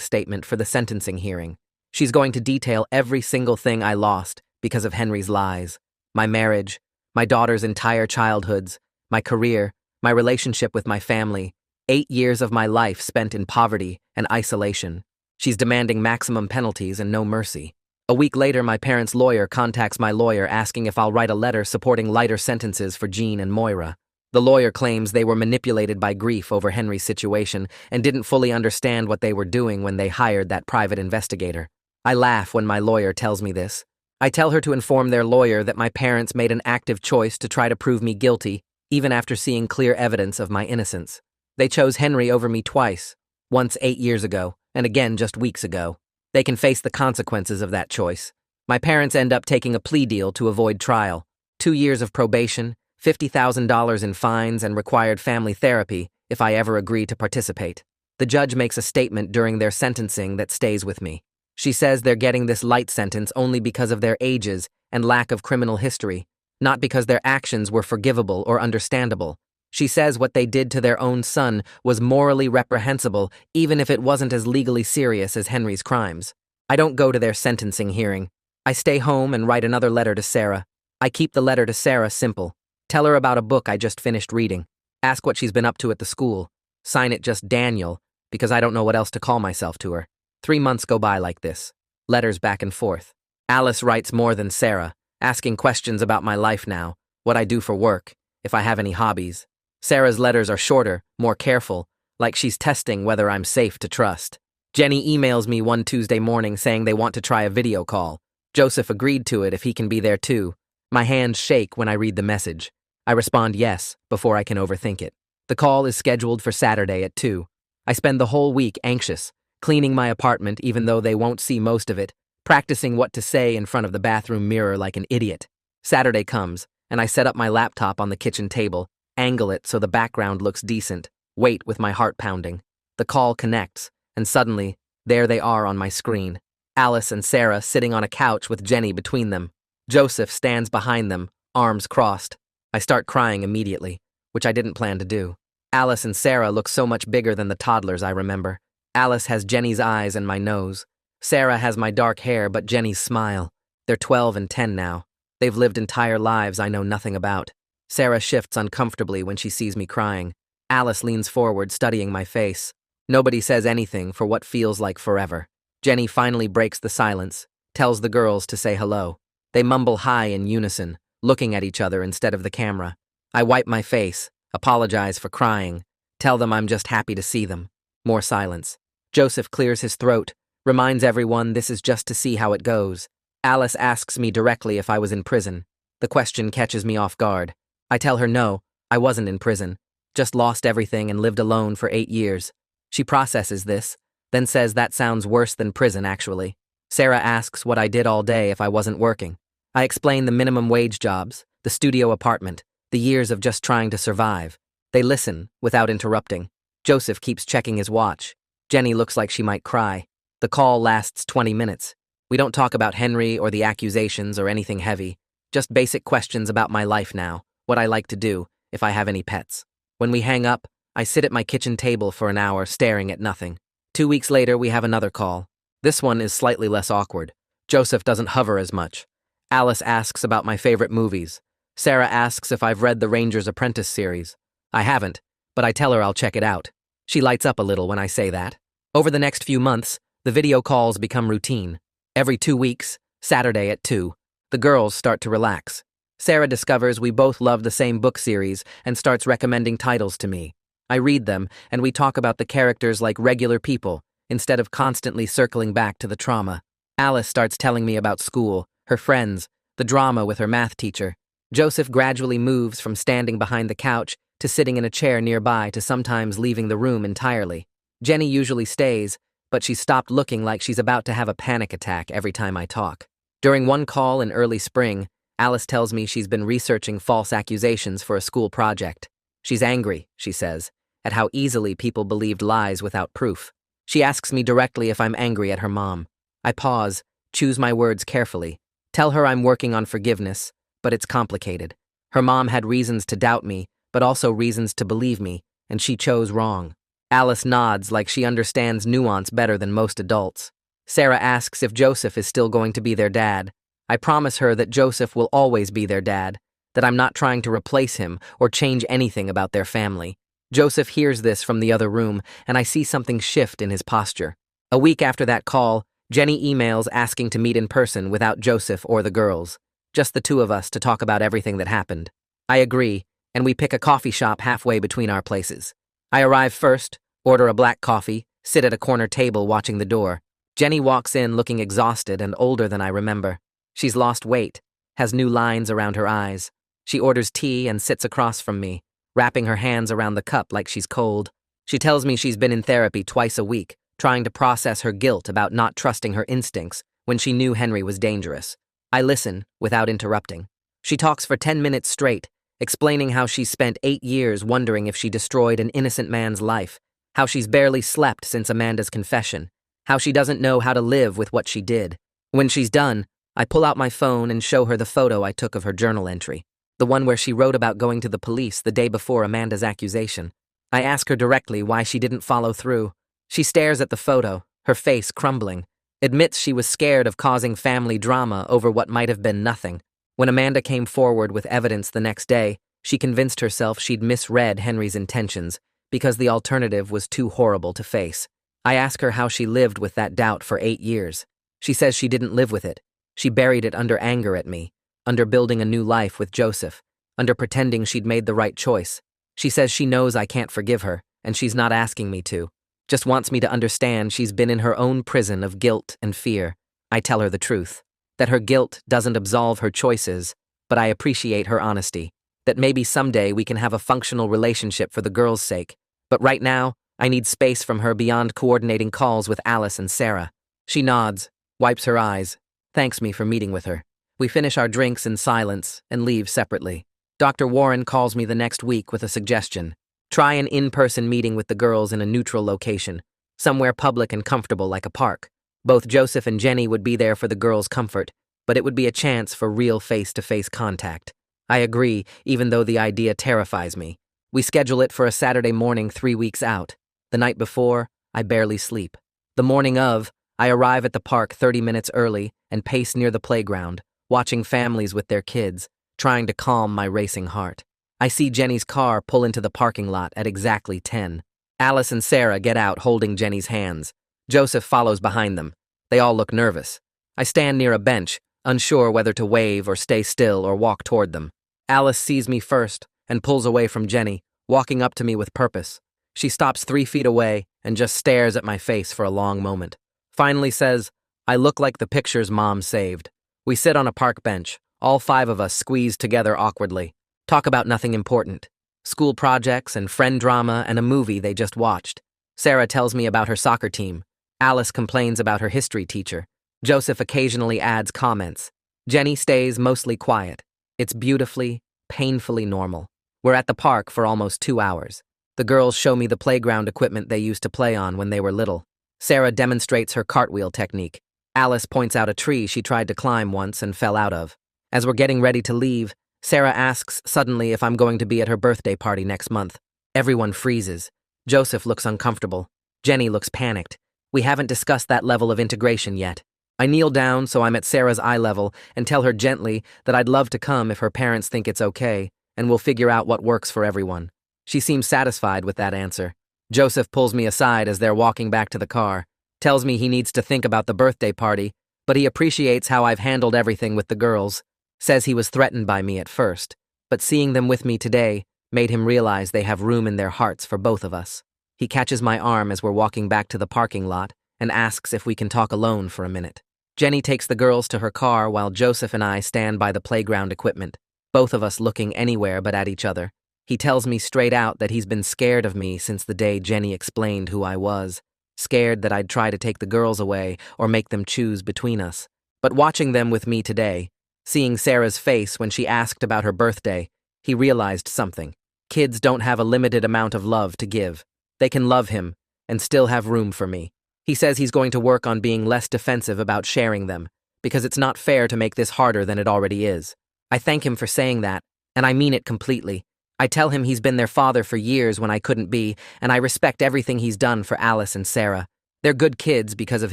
statement for the sentencing hearing. She's going to detail every single thing I lost because of Henry's lies. My marriage, my daughter's entire childhoods, my career, my relationship with my family, 8 years of my life spent in poverty and isolation. She's demanding maximum penalties and no mercy. A week later, my parents' lawyer contacts my lawyer asking if I'll write a letter supporting lighter sentences for Jean and Moira. The lawyer claims they were manipulated by grief over Henry's situation and didn't fully understand what they were doing when they hired that private investigator. I laugh when my lawyer tells me this. I tell her to inform their lawyer that my parents made an active choice to try to prove me guilty, even after seeing clear evidence of my innocence. They chose Henry over me twice, once 8 years ago, and again just weeks ago. They can face the consequences of that choice. My parents end up taking a plea deal to avoid trial. 2 years of probation, $50,000 in fines, and required family therapy if I ever agree to participate. The judge makes a statement during their sentencing that stays with me. She says they're getting this light sentence only because of their ages and lack of criminal history, not because their actions were forgivable or understandable. She says what they did to their own son was morally reprehensible, even if it wasn't as legally serious as Henry's crimes. I don't go to their sentencing hearing. I stay home and write another letter to Sarah. I keep the letter to Sarah simple. Tell her about a book I just finished reading. Ask what she's been up to at the school. Sign it just Daniel, because I don't know what else to call myself to her. 3 months go by like this. Letters back and forth. Alice writes more than Sarah, asking questions about my life now, what I do for work, if I have any hobbies. Sarah's letters are shorter, more careful, like she's testing whether I'm safe to trust. Jenny emails me one Tuesday morning saying they want to try a video call. Joseph agreed to it if he can be there too. My hands shake when I read the message. I respond yes, before I can overthink it. The call is scheduled for Saturday at 2. I spend the whole week anxious, cleaning my apartment even though they won't see most of it, practicing what to say in front of the bathroom mirror like an idiot. Saturday comes, and I set up my laptop on the kitchen table, angle it so the background looks decent, wait with my heart pounding. The call connects, and suddenly, there they are on my screen. Alice and Sarah sitting on a couch with Jenny between them. Joseph stands behind them, arms crossed. I start crying immediately, which I didn't plan to do. Alice and Sarah look so much bigger than the toddlers I remember. Alice has Jenny's eyes and my nose. Sarah has my dark hair but Jenny's smile. They're 12 and 10 now. They've lived entire lives I know nothing about. Sarah shifts uncomfortably when she sees me crying. Alice leans forward, studying my face. Nobody says anything for what feels like forever. Jenny finally breaks the silence, tells the girls to say hello. They mumble hi in unison, looking at each other instead of the camera. I wipe my face, apologize for crying, tell them I'm just happy to see them. More silence. Joseph clears his throat, reminds everyone this is just to see how it goes. Alice asks me directly if I was in prison. The question catches me off guard. I tell her no, I wasn't in prison, just lost everything and lived alone for 8 years. She processes this, then says that sounds worse than prison actually. Sarah asks what I did all day if I wasn't working. I explain the minimum wage jobs, the studio apartment, the years of just trying to survive. They listen, without interrupting. Joseph keeps checking his watch. Jenny looks like she might cry. The call lasts 20 minutes. We don't talk about Henry or the accusations or anything heavy, just basic questions about my life now, what I like to do, if I have any pets. When we hang up, I sit at my kitchen table for an hour staring at nothing. 2 weeks later, we have another call. This one is slightly less awkward. Joseph doesn't hover as much. Alice asks about my favorite movies. Sarah asks if I've read the Ranger's Apprentice series. I haven't, but I tell her I'll check it out. She lights up a little when I say that. Over the next few months, the video calls become routine. Every 2 weeks, Saturday at 2, the girls start to relax. Sarah discovers we both love the same book series and starts recommending titles to me. I read them, and we talk about the characters like regular people, instead of constantly circling back to the trauma. Alice starts telling me about school, her friends, the drama with her math teacher. Joseph gradually moves from standing behind the couch to sitting in a chair nearby to sometimes leaving the room entirely. Jenny usually stays, but she's stopped looking like she's about to have a panic attack every time I talk. During one call in early spring, Alice tells me she's been researching false accusations for a school project. She's angry, she says, at how easily people believed lies without proof. She asks me directly if I'm angry at her mom. I pause, choose my words carefully, tell her I'm working on forgiveness, but it's complicated. Her mom had reasons to doubt me, but also reasons to believe me, and she chose wrong. Alice nods like she understands nuance better than most adults. Sarah asks if Joseph is still going to be their dad. I promise her that Joseph will always be their dad, that I'm not trying to replace him or change anything about their family. Joseph hears this from the other room, and I see something shift in his posture. A week after that call, Jenny emails asking to meet in person without Joseph or the girls, just the two of us to talk about everything that happened. I agree, and we pick a coffee shop halfway between our places. I arrive first, order a black coffee, sit at a corner table watching the door. Jenny walks in looking exhausted and older than I remember. She's lost weight, has new lines around her eyes. She orders tea and sits across from me, wrapping her hands around the cup like she's cold. She tells me she's been in therapy twice a week, trying to process her guilt about not trusting her instincts when she knew Henry was dangerous. I listen, without interrupting. She talks for 10 minutes straight, explaining how she's spent 8 years wondering if she destroyed an innocent man's life, how she's barely slept since Amanda's confession, how she doesn't know how to live with what she did. When she's done, I pull out my phone and show her the photo I took of her journal entry, the one where she wrote about going to the police the day before Amanda's accusation. I ask her directly why she didn't follow through. She stares at the photo, her face crumbling, admits she was scared of causing family drama over what might have been nothing. When Amanda came forward with evidence the next day, she convinced herself she'd misread Henry's intentions, because the alternative was too horrible to face. I ask her how she lived with that doubt for 8 years. She says she didn't live with it. She buried it under anger at me, under building a new life with Joseph, under pretending she'd made the right choice. She says she knows I can't forgive her, and she's not asking me to. Just wants me to understand she's been in her own prison of guilt and fear. I tell her the truth, that her guilt doesn't absolve her choices, but I appreciate her honesty, that maybe someday we can have a functional relationship for the girls' sake. But right now, I need space from her beyond coordinating calls with Alice and Sarah. She nods, wipes her eyes, thanks me for meeting with her. We finish our drinks in silence and leave separately. Dr. Warren calls me the next week with a suggestion. Try an in-person meeting with the girls in a neutral location, somewhere public and comfortable like a park. Both Joseph and Jenny would be there for the girls' comfort, but it would be a chance for real face-to-face contact. I agree, even though the idea terrifies me. We schedule it for a Saturday morning 3 weeks out. The night before, I barely sleep. The morning of, I arrive at the park 30 minutes early and pace near the playground, watching families with their kids, trying to calm my racing heart. I see Jenny's car pull into the parking lot at exactly 10. Alice and Sarah get out holding Jenny's hands. Joseph follows behind them. They all look nervous. I stand near a bench, unsure whether to wave or stay still or walk toward them. Alice sees me first and pulls away from Jenny, walking up to me with purpose. She stops 3 feet away and just stares at my face for a long moment. Finally says, "I look like the pictures Mom saved." We sit on a park bench, all 5 of us squeezed together awkwardly. Talk about nothing important. School projects and friend drama and a movie they just watched. Sarah tells me about her soccer team. Alice complains about her history teacher. Joseph occasionally adds comments. Jenny stays mostly quiet. It's beautifully, painfully normal. We're at the park for almost 2 hours. The girls show me the playground equipment they used to play on when they were little. Sarah demonstrates her cartwheel technique. Alice points out a tree she tried to climb once and fell out of. As we're getting ready to leave, Sarah asks suddenly if I'm going to be at her birthday party next month. Everyone freezes. Joseph looks uncomfortable. Jenny looks panicked. We haven't discussed that level of integration yet. I kneel down so I'm at Sarah's eye level and tell her gently that I'd love to come if her parents think it's okay, and we'll figure out what works for everyone. She seems satisfied with that answer. Joseph pulls me aside as they're walking back to the car, tells me he needs to think about the birthday party, but he appreciates how I've handled everything with the girls. Says he was threatened by me at first, but seeing them with me today made him realize they have room in their hearts for both of us. He catches my arm as we're walking back to the parking lot and asks if we can talk alone for a minute. Jenny takes the girls to her car while Joseph and I stand by the playground equipment, both of us looking anywhere but at each other. He tells me straight out that he's been scared of me since the day Jenny explained who I was, scared that I'd try to take the girls away or make them choose between us. But watching them with me today, seeing Sarah's face when she asked about her birthday, he realized something. Kids don't have a limited amount of love to give. They can love him and still have room for me. He says he's going to work on being less defensive about sharing them, because it's not fair to make this harder than it already is. I thank him for saying that, and I mean it completely. I tell him he's been their father for years when I couldn't be, and I respect everything he's done for Alice and Sarah. They're good kids because of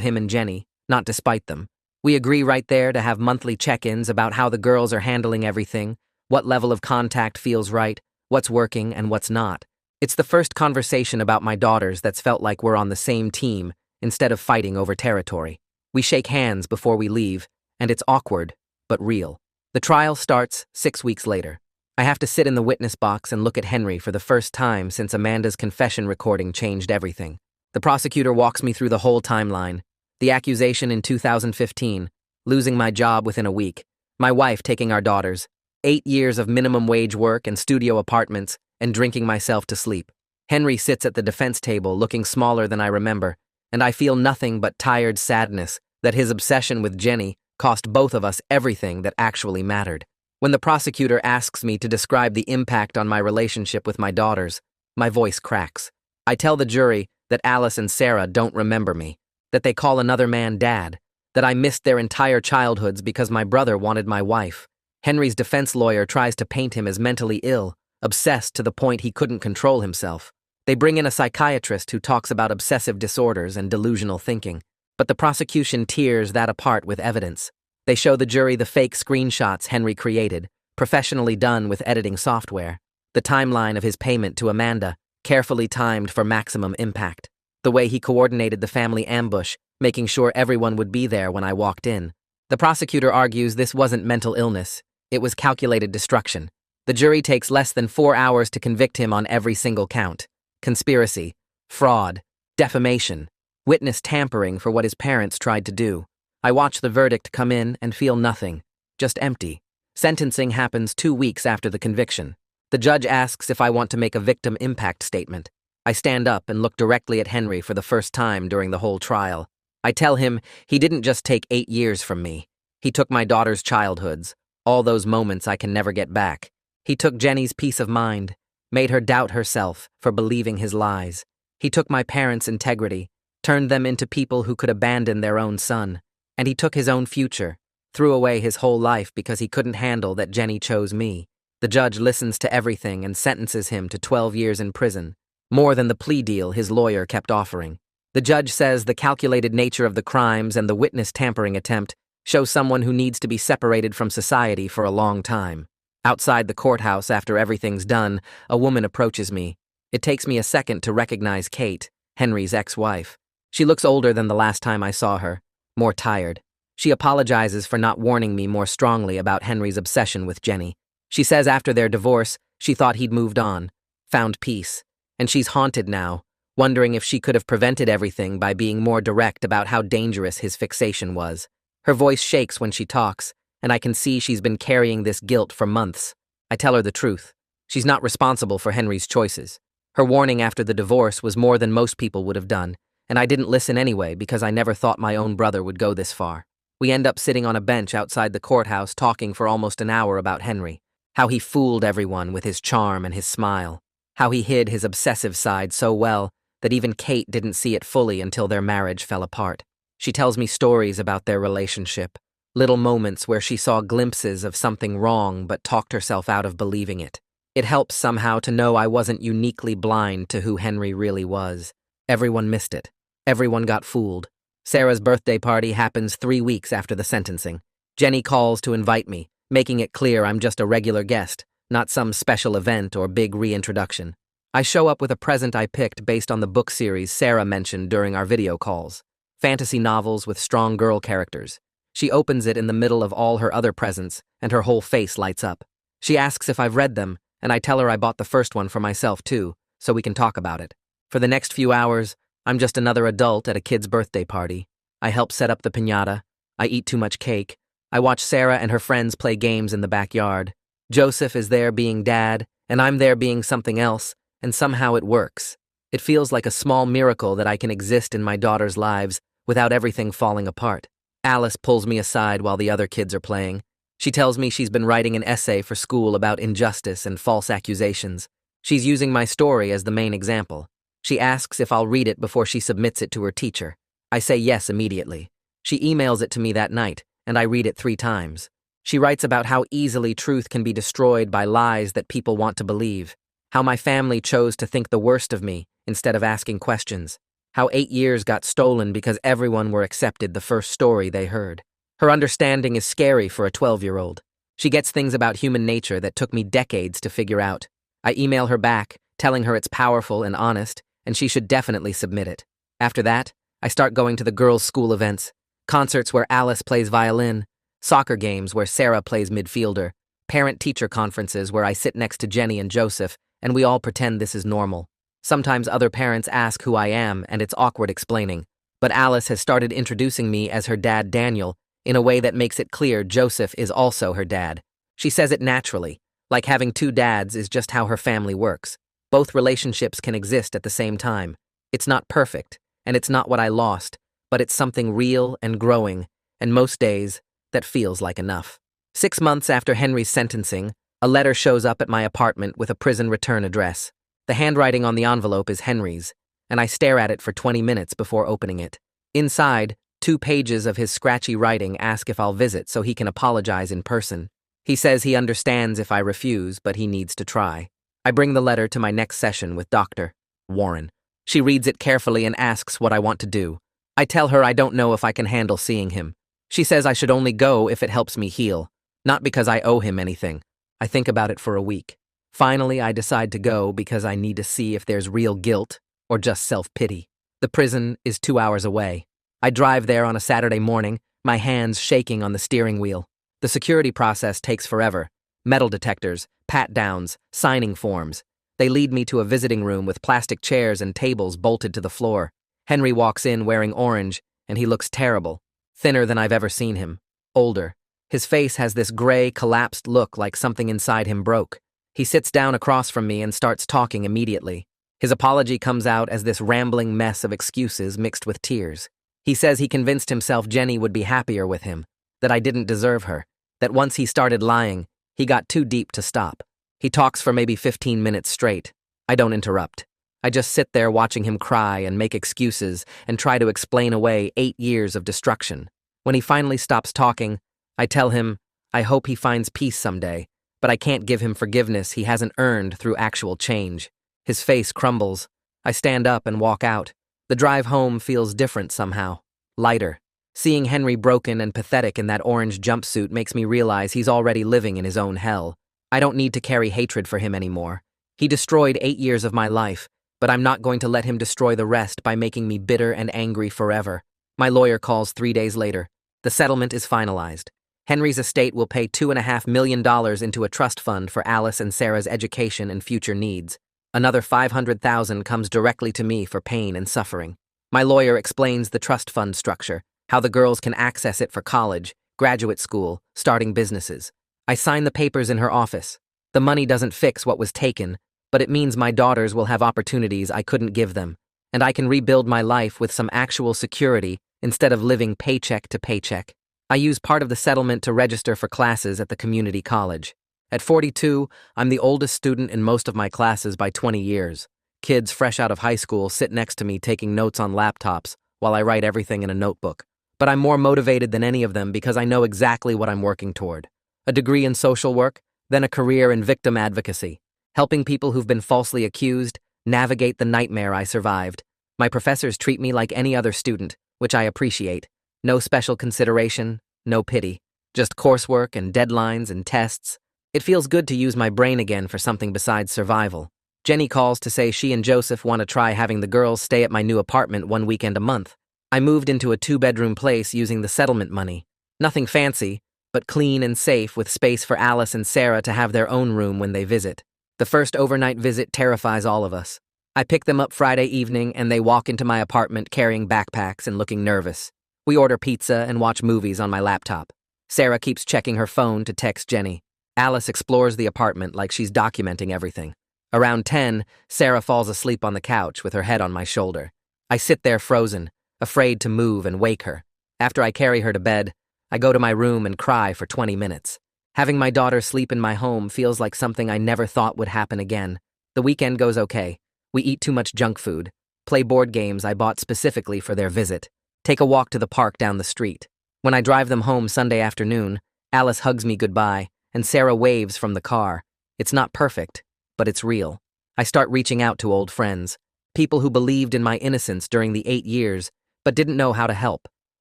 him and Jenny, not despite them. We agree right there to have monthly check-ins about how the girls are handling everything, what level of contact feels right, what's working and what's not. It's the first conversation about my daughters that's felt like we're on the same team instead of fighting over territory. We shake hands before we leave, and it's awkward, but real. The trial starts 6 weeks later. I have to sit in the witness box and look at Henry for the first time since Amanda's confession recording changed everything. The prosecutor walks me through the whole timeline. The accusation in 2015, losing my job within a week, my wife taking our daughters, 8 years of minimum wage work and studio apartments, and drinking myself to sleep. Henry sits at the defense table looking smaller than I remember, and I feel nothing but tired sadness that his obsession with Jenny cost both of us everything that actually mattered. When the prosecutor asks me to describe the impact on my relationship with my daughters, my voice cracks. I tell the jury that Alice and Sarah don't remember me, that they call another man dad, that I missed their entire childhoods because my brother wanted my wife. Henry's defense lawyer tries to paint him as mentally ill, obsessed to the point he couldn't control himself. They bring in a psychiatrist who talks about obsessive disorders and delusional thinking, but the prosecution tears that apart with evidence. They show the jury the fake screenshots Henry created, professionally done with editing software, the timeline of his payment to Amanda, carefully timed for maximum impact. The way he coordinated the family ambush, making sure everyone would be there when I walked in. The prosecutor argues this wasn't mental illness, it was calculated destruction. The jury takes less than 4 hours to convict him on every single count. Conspiracy, fraud, defamation, witness tampering for what his parents tried to do. I watch the verdict come in and feel nothing, just empty. Sentencing happens 2 weeks after the conviction. The judge asks if I want to make a victim impact statement. I stand up and look directly at Henry for the first time during the whole trial. I tell him he didn't just take 8 years from me. He took my daughter's childhoods, all those moments I can never get back. He took Jenny's peace of mind, made her doubt herself for believing his lies. He took my parents' integrity, turned them into people who could abandon their own son. And he took his own future, threw away his whole life because he couldn't handle that Jenny chose me. The judge listens to everything and sentences him to 12 years in prison, more than the plea deal his lawyer kept offering. The judge says the calculated nature of the crimes and the witness tampering attempt show someone who needs to be separated from society for a long time. Outside the courthouse, after everything's done, a woman approaches me. It takes me a second to recognize Kate, Henry's ex-wife. She looks older than the last time I saw her, more tired. She apologizes for not warning me more strongly about Henry's obsession with Jenny. She says after their divorce, she thought he'd moved on, found peace, and she's haunted now, wondering if she could have prevented everything by being more direct about how dangerous his fixation was. Her voice shakes when she talks, and I can see she's been carrying this guilt for months. I tell her the truth. She's not responsible for Henry's choices. Her warning after the divorce was more than most people would have done, and I didn't listen anyway because I never thought my own brother would go this far. We end up sitting on a bench outside the courthouse talking for almost an hour about Henry, how he fooled everyone with his charm and his smile, how he hid his obsessive side so well that even Kate didn't see it fully until their marriage fell apart. She tells me stories about their relationship, little moments where she saw glimpses of something wrong but talked herself out of believing it. It helps somehow to know I wasn't uniquely blind to who Henry really was. Everyone missed it. Everyone got fooled. Sarah's birthday party happens 3 weeks after the sentencing. Jenny calls to invite me, making it clear I'm just a regular guest, not some special event or big reintroduction. I show up with a present I picked based on the book series Sarah mentioned during our video calls. Fantasy novels with strong girl characters. She opens it in the middle of all her other presents, and her whole face lights up. She asks if I've read them, and I tell her I bought the first one for myself too, so we can talk about it. For the next few hours, I'm just another adult at a kid's birthday party. I help set up the piñata. I eat too much cake. I watch Sarah and her friends play games in the backyard. Joseph is there being dad, and I'm there being something else, and somehow it works. It feels like a small miracle that I can exist in my daughter's lives without everything falling apart. Alice pulls me aside while the other kids are playing. She tells me she's been writing an essay for school about injustice and false accusations. She's using my story as the main example. She asks if I'll read it before she submits it to her teacher. I say yes immediately. She emails it to me that night, and I read it 3 times. She writes about how easily truth can be destroyed by lies that people want to believe, how my family chose to think the worst of me instead of asking questions, how 8 years got stolen because everyone were accepted the first story they heard. Her understanding is scary for a 12-year-old. She gets things about human nature that took me decades to figure out. I email her back, telling her it's powerful and honest, and she should definitely submit it. After that, I start going to the girls' school events, concerts where Alice plays violin, soccer games where Sarah plays midfielder, parent-teacher conferences where I sit next to Jenny and Joseph, and we all pretend this is normal. Sometimes other parents ask who I am, and it's awkward explaining. But Alice has started introducing me as her dad Daniel in a way that makes it clear Joseph is also her dad. She says it naturally, like having 2 dads is just how her family works. Both relationships can exist at the same time. It's not perfect, and it's not what I lost, but it's something real and growing, and most days, that feels like enough. 6 months after Henry's sentencing, a letter shows up at my apartment with a prison return address. The handwriting on the envelope is Henry's, and I stare at it for 20 minutes before opening it. Inside, 2 pages of his scratchy writing ask if I'll visit so he can apologize in person. He says he understands if I refuse, but he needs to try. I bring the letter to my next session with Dr. Warren. She reads it carefully and asks what I want to do. I tell her I don't know if I can handle seeing him. She says I should only go if it helps me heal, not because I owe him anything. I think about it for a week. Finally, I decide to go because I need to see if there's real guilt or just self-pity. The prison is 2 hours away. I drive there on a Saturday morning, my hands shaking on the steering wheel. The security process takes forever. Metal detectors, pat-downs, signing forms. They lead me to a visiting room with plastic chairs and tables bolted to the floor. Henry walks in wearing orange, and he looks terrible. Thinner than I've ever seen him. Older. His face has this gray, collapsed look like something inside him broke. He sits down across from me and starts talking immediately. His apology comes out as this rambling mess of excuses mixed with tears. He says he convinced himself Jenny would be happier with him, that I didn't deserve her, that once he started lying, he got too deep to stop. He talks for maybe 15 minutes straight. I don't interrupt. I just sit there watching him cry and make excuses and try to explain away 8 years of destruction. When he finally stops talking, I tell him I hope he finds peace someday, but I can't give him forgiveness he hasn't earned through actual change. His face crumbles. I stand up and walk out. The drive home feels different somehow, lighter. Seeing Henry broken and pathetic in that orange jumpsuit makes me realize he's already living in his own hell. I don't need to carry hatred for him anymore. He destroyed 8 years of my life, but I'm not going to let him destroy the rest by making me bitter and angry forever. My lawyer calls 3 days later. The settlement is finalized. Henry's estate will pay $2.5 million into a trust fund for Alice and Sarah's education and future needs. Another $500,000 comes directly to me for pain and suffering. My lawyer explains the trust fund structure, how the girls can access it for college, graduate school, starting businesses. I sign the papers in her office. The money doesn't fix what was taken, but it means my daughters will have opportunities I couldn't give them, and I can rebuild my life with some actual security instead of living paycheck to paycheck. I use part of the settlement to register for classes at the community college. At 42, I'm the oldest student in most of my classes by 20 years. Kids fresh out of high school sit next to me taking notes on laptops while I write everything in a notebook. But I'm more motivated than any of them because I know exactly what I'm working toward. A degree in social work, then a career in victim advocacy, helping people who've been falsely accused navigate the nightmare I survived. My professors treat me like any other student, which I appreciate. No special consideration, no pity, just coursework and deadlines and tests. It feels good to use my brain again for something besides survival. Jenny calls to say she and Joseph want to try having the girls stay at my new apartment 1 weekend a month. I moved into a 2-bedroom place using the settlement money. Nothing fancy, but clean and safe with space for Alice and Sarah to have their own room when they visit. The first overnight visit terrifies all of us. I pick them up Friday evening and they walk into my apartment carrying backpacks and looking nervous. We order pizza and watch movies on my laptop. Sarah keeps checking her phone to text Jenny. Alice explores the apartment like she's documenting everything. Around 10, Sarah falls asleep on the couch with her head on my shoulder. I sit there frozen, afraid to move and wake her. After I carry her to bed, I go to my room and cry for 20 minutes. Having my daughter sleep in my home feels like something I never thought would happen again. The weekend goes okay. We eat too much junk food, play board games I bought specifically for their visit, take a walk to the park down the street. When I drive them home Sunday afternoon, Alice hugs me goodbye, and Sarah waves from the car. It's not perfect, but it's real. I start reaching out to old friends, people who believed in my innocence during the 8 years, but didn't know how to help.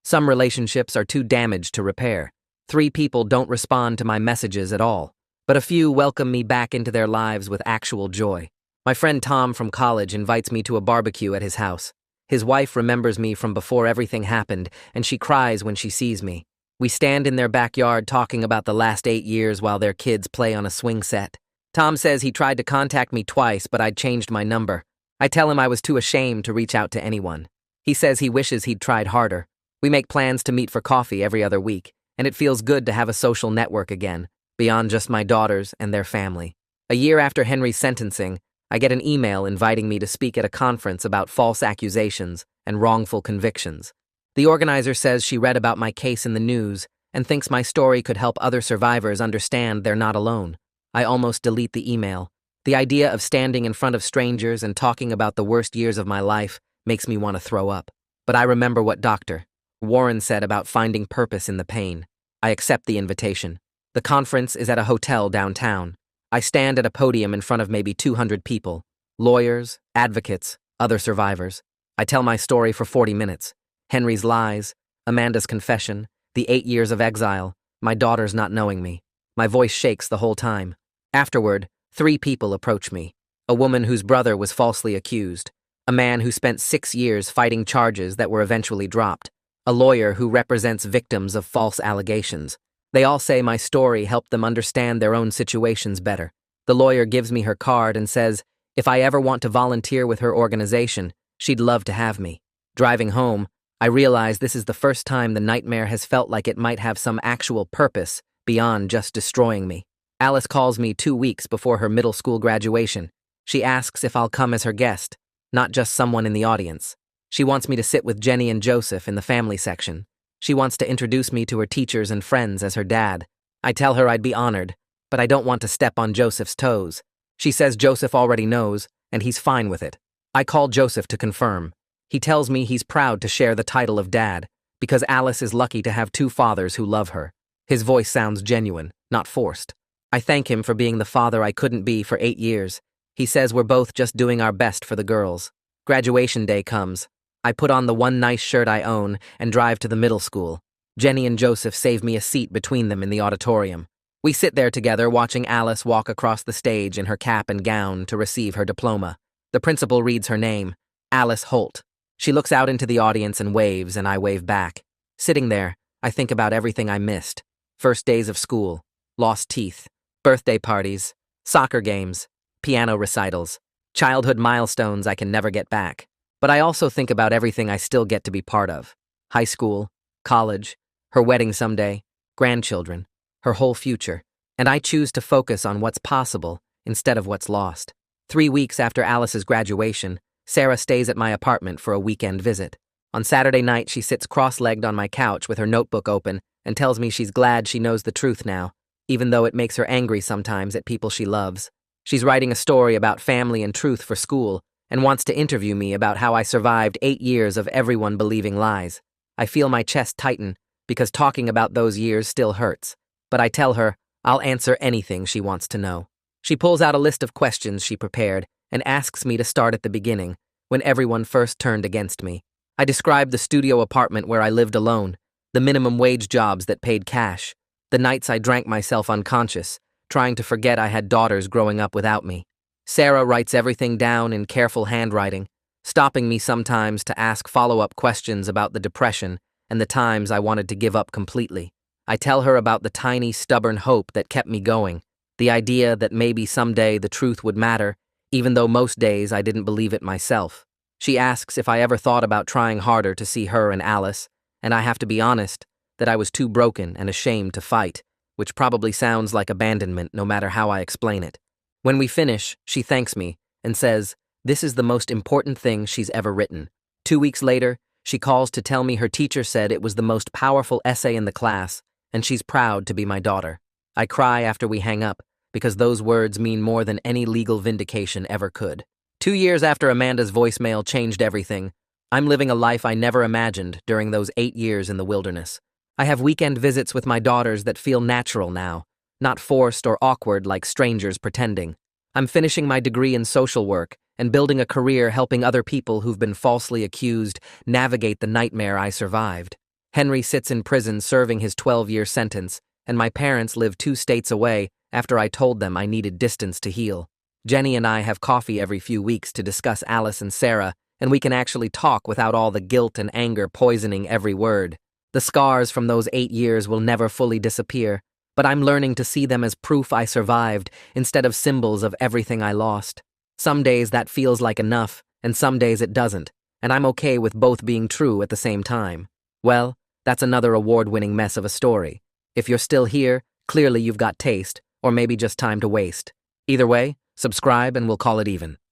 Some relationships are too damaged to repair. 3 people don't respond to my messages at all, but a few welcome me back into their lives with actual joy. My friend Tom from college invites me to a barbecue at his house. His wife remembers me from before everything happened, and she cries when she sees me. We stand in their backyard talking about the last 8 years while their kids play on a swing set. Tom says he tried to contact me twice, but I'd changed my number. I tell him I was too ashamed to reach out to anyone. He says he wishes he'd tried harder. We make plans to meet for coffee every other week, and it feels good to have a social network again, beyond just my daughters and their family. A year after Henry's sentencing, I get an email inviting me to speak at a conference about false accusations and wrongful convictions. The organizer says she read about my case in the news and thinks my story could help other survivors understand they're not alone. I almost delete the email. The idea of standing in front of strangers and talking about the worst years of my life makes me want to throw up. But I remember what Dr. Warren said about finding purpose in the pain. I accept the invitation. The conference is at a hotel downtown. I stand at a podium in front of maybe 200 people, lawyers, advocates, other survivors. I tell my story for 40 minutes. Henry's lies, Amanda's confession, the 8 years of exile, my daughters not knowing me. My voice shakes the whole time. Afterward, 3 people approach me. A woman whose brother was falsely accused. A man who spent 6 years fighting charges that were eventually dropped. A lawyer who represents victims of false allegations. They all say my story helped them understand their own situations better. The lawyer gives me her card and says, if I ever want to volunteer with her organization, she'd love to have me. Driving home, I realize this is the first time the nightmare has felt like it might have some actual purpose beyond just destroying me. Alice calls me 2 weeks before her middle school graduation. She asks if I'll come as her guest, not just someone in the audience. She wants me to sit with Jenny and Joseph in the family section. She wants to introduce me to her teachers and friends as her dad. I tell her I'd be honored, but I don't want to step on Joseph's toes. She says Joseph already knows, and he's fine with it. I call Joseph to confirm. He tells me he's proud to share the title of dad, because Alice is lucky to have 2 fathers who love her. His voice sounds genuine, not forced. I thank him for being the father I couldn't be for 8 years. He says we're both just doing our best for the girls. Graduation day comes. I put on the one nice shirt I own and drive to the middle school. Jenny and Joseph save me a seat between them in the auditorium. We sit there together watching Alice walk across the stage in her cap and gown to receive her diploma. The principal reads her name, Alice Holt. She looks out into the audience and waves, and I wave back. Sitting there, I think about everything I missed. First days of school, lost teeth, birthday parties, soccer games, piano recitals, childhood milestones I can never get back. But I also think about everything I still get to be part of. High school, college, her wedding someday, grandchildren, her whole future. And I choose to focus on what's possible instead of what's lost. 3 weeks after Alice's graduation, Sarah stays at my apartment for a weekend visit. On Saturday night, she sits cross-legged on my couch with her notebook open and tells me she's glad she knows the truth now, even though it makes her angry sometimes at people she loves. She's writing a story about family and truth for school and wants to interview me about how I survived 8 years of everyone believing lies. I feel my chest tighten because talking about those years still hurts, but I tell her I'll answer anything she wants to know. She pulls out a list of questions she prepared and asks me to start at the beginning, when everyone first turned against me. I describe the studio apartment where I lived alone, the minimum wage jobs that paid cash, the nights I drank myself unconscious, trying to forget I had daughters growing up without me. Sarah writes everything down in careful handwriting, stopping me sometimes to ask follow-up questions about the depression and the times I wanted to give up completely. I tell her about the tiny, stubborn hope that kept me going, the idea that maybe someday the truth would matter, even though most days I didn't believe it myself. She asks if I ever thought about trying harder to see her and Alice, and I have to be honest that I was too broken and ashamed to fight, which probably sounds like abandonment no matter how I explain it. When we finish, she thanks me and says this is the most important thing she's ever written. 2 weeks later, she calls to tell me her teacher said it was the most powerful essay in the class, and she's proud to be my daughter. I cry after we hang up, because those words mean more than any legal vindication ever could. 2 years after Amanda's voicemail changed everything, I'm living a life I never imagined during those 8 years in the wilderness. I have weekend visits with my daughters that feel natural now, not forced or awkward like strangers pretending. I'm finishing my degree in social work and building a career helping other people who've been falsely accused navigate the nightmare I survived. Henry sits in prison serving his 12-year sentence, and my parents live 2 states away after I told them I needed distance to heal. Jenny and I have coffee every few weeks to discuss Alice and Sarah, and we can actually talk without all the guilt and anger poisoning every word. The scars from those 8 years will never fully disappear, but I'm learning to see them as proof I survived instead of symbols of everything I lost. Some days that feels like enough, and some days it doesn't, and I'm okay with both being true at the same time. Well, that's another award-winning mess of a story. If you're still here, clearly you've got taste, or maybe just time to waste. Either way, subscribe and we'll call it even.